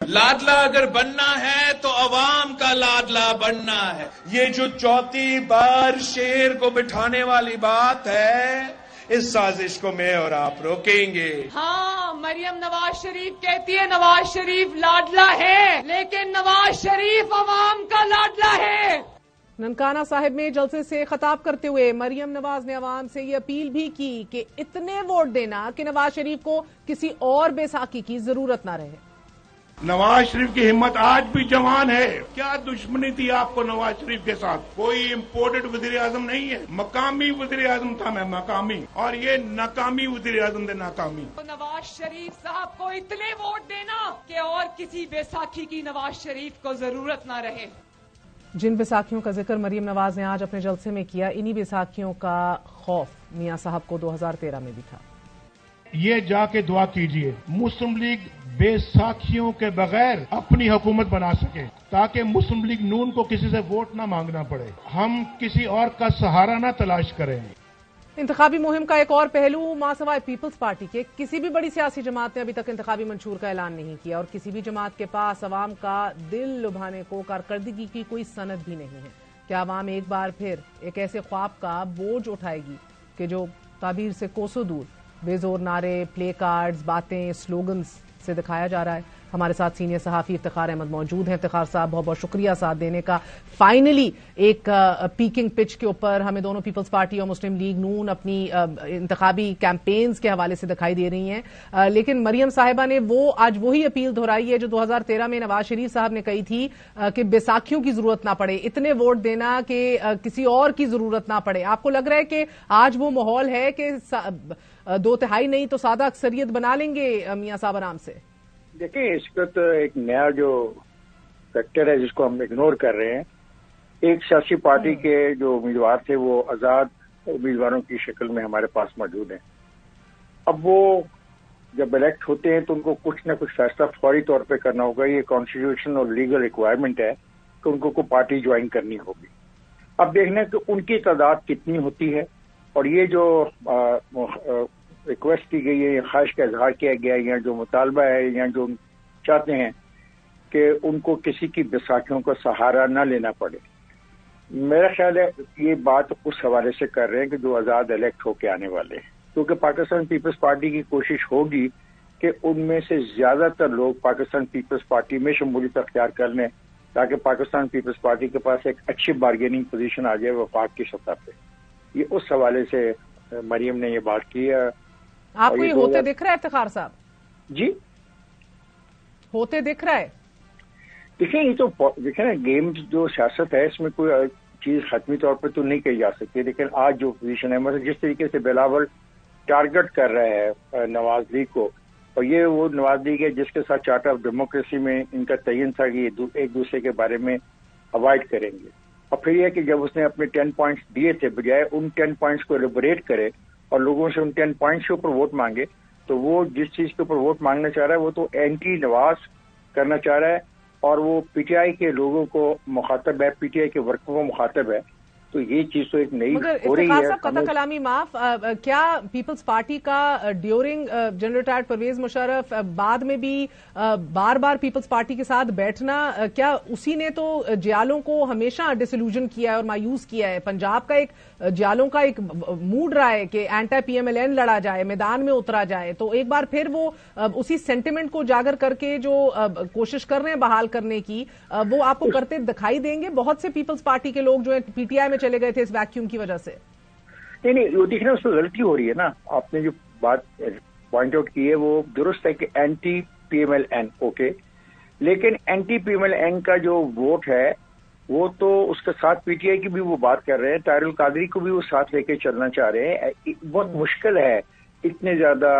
لاڈلا اگر بننا ہے تو عوام کا لاڈلا بننا ہے. یہ جو چوتھی بار شیر کو بٹھانے والی بات ہے، اس سازش کو میں اور آپ روکیں گے. ہاں، مریم نواز شریف کہتی ہے نواز شریف لاڈلا ہے، لیکن نواز شریف عوام کا لاڈلا ہے. ننکانہ صاحب میں جلسے سے خطاب کرتے ہوئے مریم نواز نے عوام سے یہ اپیل بھی کی کہ اتنے ووٹ دینا کہ نواز شریف کو کسی اور بیساکھی کی ضرورت نہ رہے. نواز شریف کی ہمت آج بھی جوان ہے. کیا دشمنی تھی آپ کو نواز شریف کے ساتھ؟ کوئی امپورٹڈ وزیر اعظم نہیں ہے، مقامی وزیر اعظم تھا میں، مقامی، اور یہ ناکامی وزیر اعظم دے ناکامی. نواز شریف صاحب کو اتنے ووٹ دینا کہ اور کسی بیساکھی کی نواز شریف کو ضرورت نہ رہے. جن بیساکھیوں کا ذکر مریم نواز نے آج اپنے جلسے میں کیا، انہی بیساکھیوں کا خوف میاں صاحب کو 2013 میں بھی تھا. یہ جا کے دعا کیجئے مسلم لیگ بیساکھیوں کے بغیر اپنی حکومت بنا سکے، تاکہ مسلم لیگ نون کو کسی سے ووٹ نہ مانگنا پڑے، ہم کسی اور کا سہارا نہ تلاش کریں. انتخابی مہم کا ایک اور پہلو ماں سوائے پیپلز پارٹی کے کسی بھی بڑی سیاسی جماعت نے ابھی تک انتخابی منشور کا اعلان نہیں کیا، اور کسی بھی جماعت کے پاس عوام کا دل لبھانے کو کارکردگی کی کوئی سند بھی نہیں ہے. کیا عوام ایک بار پھر ایک ایسے خواب کا بوجھ اٹھائے گی کہ جو تعبیر سے کوسوں دور بے زور نعرے، پلے کارڈز، باتیں، سلوگنز سے دکھایا جا رہا ہے؟ ہمارے ساتھ سینئر صحافی افتخار احمد موجود ہیں. افتخار صاحب بہت بہت شکریہ ساتھ دینے کا. فائنلی ایک پیکنگ پچ کے اوپر ہمیں دونوں پیپلز پارٹی اور مسلم لیگ نون اپنی انتخابی کیمپینز کے حوالے سے دکھائی دے رہی ہیں, لیکن مریم صاحبہ نے آج وہی اپیل دہرائی ہے جو 2013 میں نواز شریف صاحب نے کہی تھی کہ بیساکھیوں کی ضرورت نہ پڑے, اتنے ووٹ دینا کہ کسی اور کی ضرورت نہ پڑے. آپ کو لگ رہا ہے کہ آج وہ ماحول ہے کہ 2/3 نہیں تو سادہ اکثریت بنا لیں گے میاں صاحب آرام سے؟ دیکھیں, اس کا تو ایک نیا جو فیکٹر ہے جس کو ہم اگنور کر رہے ہیں. ایک سیاسی پارٹی کے جو امیدوار تھے وہ آزاد امیدواروں کی شکل میں ہمارے پاس موجود ہیں. اب وہ جب الیکٹ ہوتے ہیں تو ان کو کچھ نہ کچھ فیصلہ فوری طور پہ کرنا ہوگا. یہ کانسٹیٹیوشن اور لیگل ریکوائرمنٹ ہے کہ ان کو پارٹی جوائن کرنی ہوگی. اب دیکھنا کہ ان کی تعداد کتنی ہوتی ہے, اور یہ جو ریکویسٹ کی گئی ہے یا خواہش کا اظہار کیا گیا ہے یا جو مطالبہ ہے یا جو چاہتے ہیں کہ ان کو کسی کی بیساکھیوں کا سہارا نہ لینا پڑے, میرا خیال ہے یہ بات اس حوالے سے کر رہے ہیں کہ جو آزاد الیکٹ ہو کے آنے والے ہیں. کیونکہ پاکستان پیپلز پارٹی کی کوشش ہوگی کہ ان میں سے زیادہ تر لوگ پاکستان پیپلز پارٹی میں شمولیت اختیار کر لیں تاکہ پاکستان پیپلز پارٹی کے پاس ایک اچھی بارگیننگ پوزیشن آ جائے وفاق کی سطح پہ. یہ اس حوالے سے مریم نے یہ بات کی ہے. آپ کو یہ ہوتے دکھ رہا ہے افتخار صاحب؟ جی ہوتے دکھ رہا ہے. دیکھیں, یہ تو دیکھیں نا, گیم جو سیاست ہے اس میں کوئی چیز حتمی طور پہ تو نہیں کہی جا سکتی, لیکن آج جو پوزیشن ہے مثلا جس طریقے سے بلاول ٹارگٹ کر رہے ہیں نواز لیگ کو, اور یہ وہ نواز لیگ ہے جس کے ساتھ چارٹر آف ڈیموکریسی میں ان کا تعین تھا کہ یہ ایک دوسرے کے بارے میں اوائڈ کریں گے. اور پھر یہ کہ جب اس نے اپنے 10 پوائنٹس دیے تھے, بجائے ان 10 پوائنٹس کو ایلیبوریٹ کرے اور لوگوں سے ان 10 پوائنٹس کے اوپر ووٹ مانگے, تو وہ جس چیز کے اوپر ووٹ مانگنا چاہ رہا ہے وہ تو اینٹی نواز کرنا چاہ رہا ہے, اور وہ پی ٹی آئی کے لوگوں کو مخاطب ہے, پی ٹی آئی کے ورکروں کو مخاطب ہے. تو یہ چیز تو ایک نئی ہو رہی ہے. مگر صاحب قطع کلامی معاف, کیا پیپلز پارٹی کا during General retired Pervez Musharraf بعد میں بھی بار بار پیپلز پارٹی کے ساتھ بیٹھنا, کیا اسی نے تو جیالوں کو ہمیشہ ڈسلوژن کیا ہے اور مایوس کیا ہے؟ پنجاب کا ایک جیالوں کا ایک موڈ رہا ہے کہ anti P M L N لڑا جائے, میدان میں اترا جائے, تو ایک بار پھر وہ اسی سینٹیمنٹ کو اجاگر کر کے جو کوشش کر رہے ہیں بحال کرنے کی, وہ آپ کو کرتے دکھائی دیں گے؟ بہت سے پیپلز پارٹی کے لوگ جو ہیں پی ٹی آئی میں چلے گئے تھے اس ویکیوم کی وجہ سے. نہیں, وہ دیکھنا اس میں غلطی ہو رہی ہے نا. آپ نے جو بات پوائنٹ آؤٹ کی ہے وہ درست ہے کہ anti P M L N okay, لیکن anti P M L N کا جو ووٹ ہے وہ تو اس کے ساتھ پی ٹی آئی کی بھی وہ بات کر رہے ہیں, طاہر القادری کو بھی وہ ساتھ لے کے چلنا چاہ رہے ہیں. بہت مشکل ہے اتنے زیادہ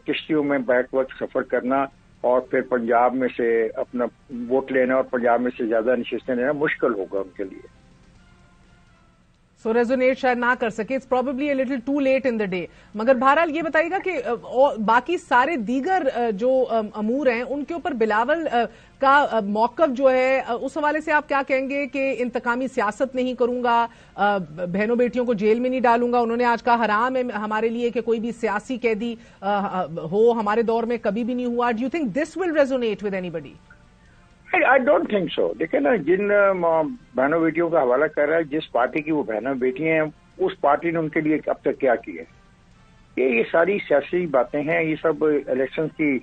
کشتیوں میں بیک وقت سفر کرنا اور پھر پنجاب میں سے اپنا ووٹ لینا اور پنجاب میں سے زیادہ نشستیں لینا مشکل ہوگا ان کے لیے. سو ریزونیٹ شاید نہ کر سکے, it's probably a little too late in the day. مگر بہرحال یہ بتائیے گا کہ باقی سارے دیگر جو امور ہیں ان کے اوپر بلاول کا موقف جو ہے اس حوالے سے آپ کیا کہیں گے کہ انتقامی سیاست نہیں کروں گا, بہنوں بیٹیوں کو جیل میں نہیں ڈالوں گا. انہوں نے آج کہا حرام ہے ہمارے لیے کہ کوئی بھی سیاسی قیدی ہو, ہمارے دور میں کبھی بھی نہیں ہوا. Do you think this will resonate with anybody? I don't think so. دیکھیں نا, جن بہنوں بیٹیوں کا حوالہ کر رہا ہے, جس پارٹی کی وہ بہنوں بیٹی ہیں اس پارٹی نے ان کے لیے اب تک کیا کیا ہے؟ یہ ساری سیاسی باتیں ہیں, یہ سب الیکشن کی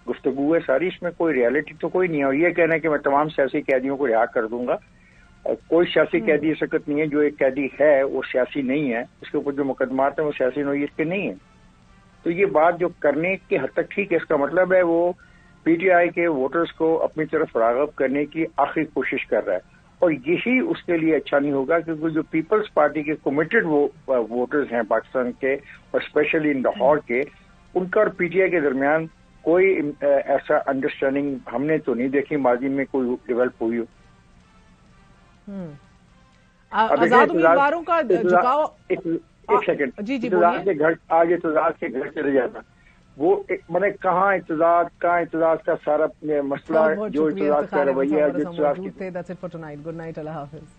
گفتگو ہے ساری, اس میں کوئی ریالٹی تو کوئی نہیں ہے. اور یہ کہنا ہے کہ میں تمام سیاسی قیدیوں کو رہا کر دوں گا, کوئی سیاسی قیدی اس وقت نہیں ہے. جو ایک قیدی ہے وہ سیاسی نہیں ہے, اس کے اوپر جو مقدمات ہیں وہ سیاسی نوعیت کے نہیں ہیں. تو یہ بات جو کرنے کی حد تک ٹھیک ہے, اس کا مطلب ہے وہ پی ٹی آئی کے ووٹرز کو اپنی طرف راغب کرنے کی آخری کوشش کر رہا ہے, اور یہی اس کے لیے اچھا نہیں ہوگا کیونکہ جو پیپلز پارٹی کے کمیٹڈ ووٹرز ہیں پاکستان کے اور اسپیشلی ان لاہور کے, ان کا اور پی ٹی آئی کے درمیان کوئی ایسا انڈرسٹینڈنگ ہم نے تو نہیں دیکھی ماضی میں کوئی ڈیولپ ہوئی ہو. آزاد امیدواروں کا جھکاؤ, ایک سیکنڈ, جی آج اعتزاز کے گھر چلے جانا, وہ میں نے کہاں اعتزاز کا سارا مسئلہ جو اعتزاز کا رویہ ہے, گڈ نائٹ, اللہ حافظ.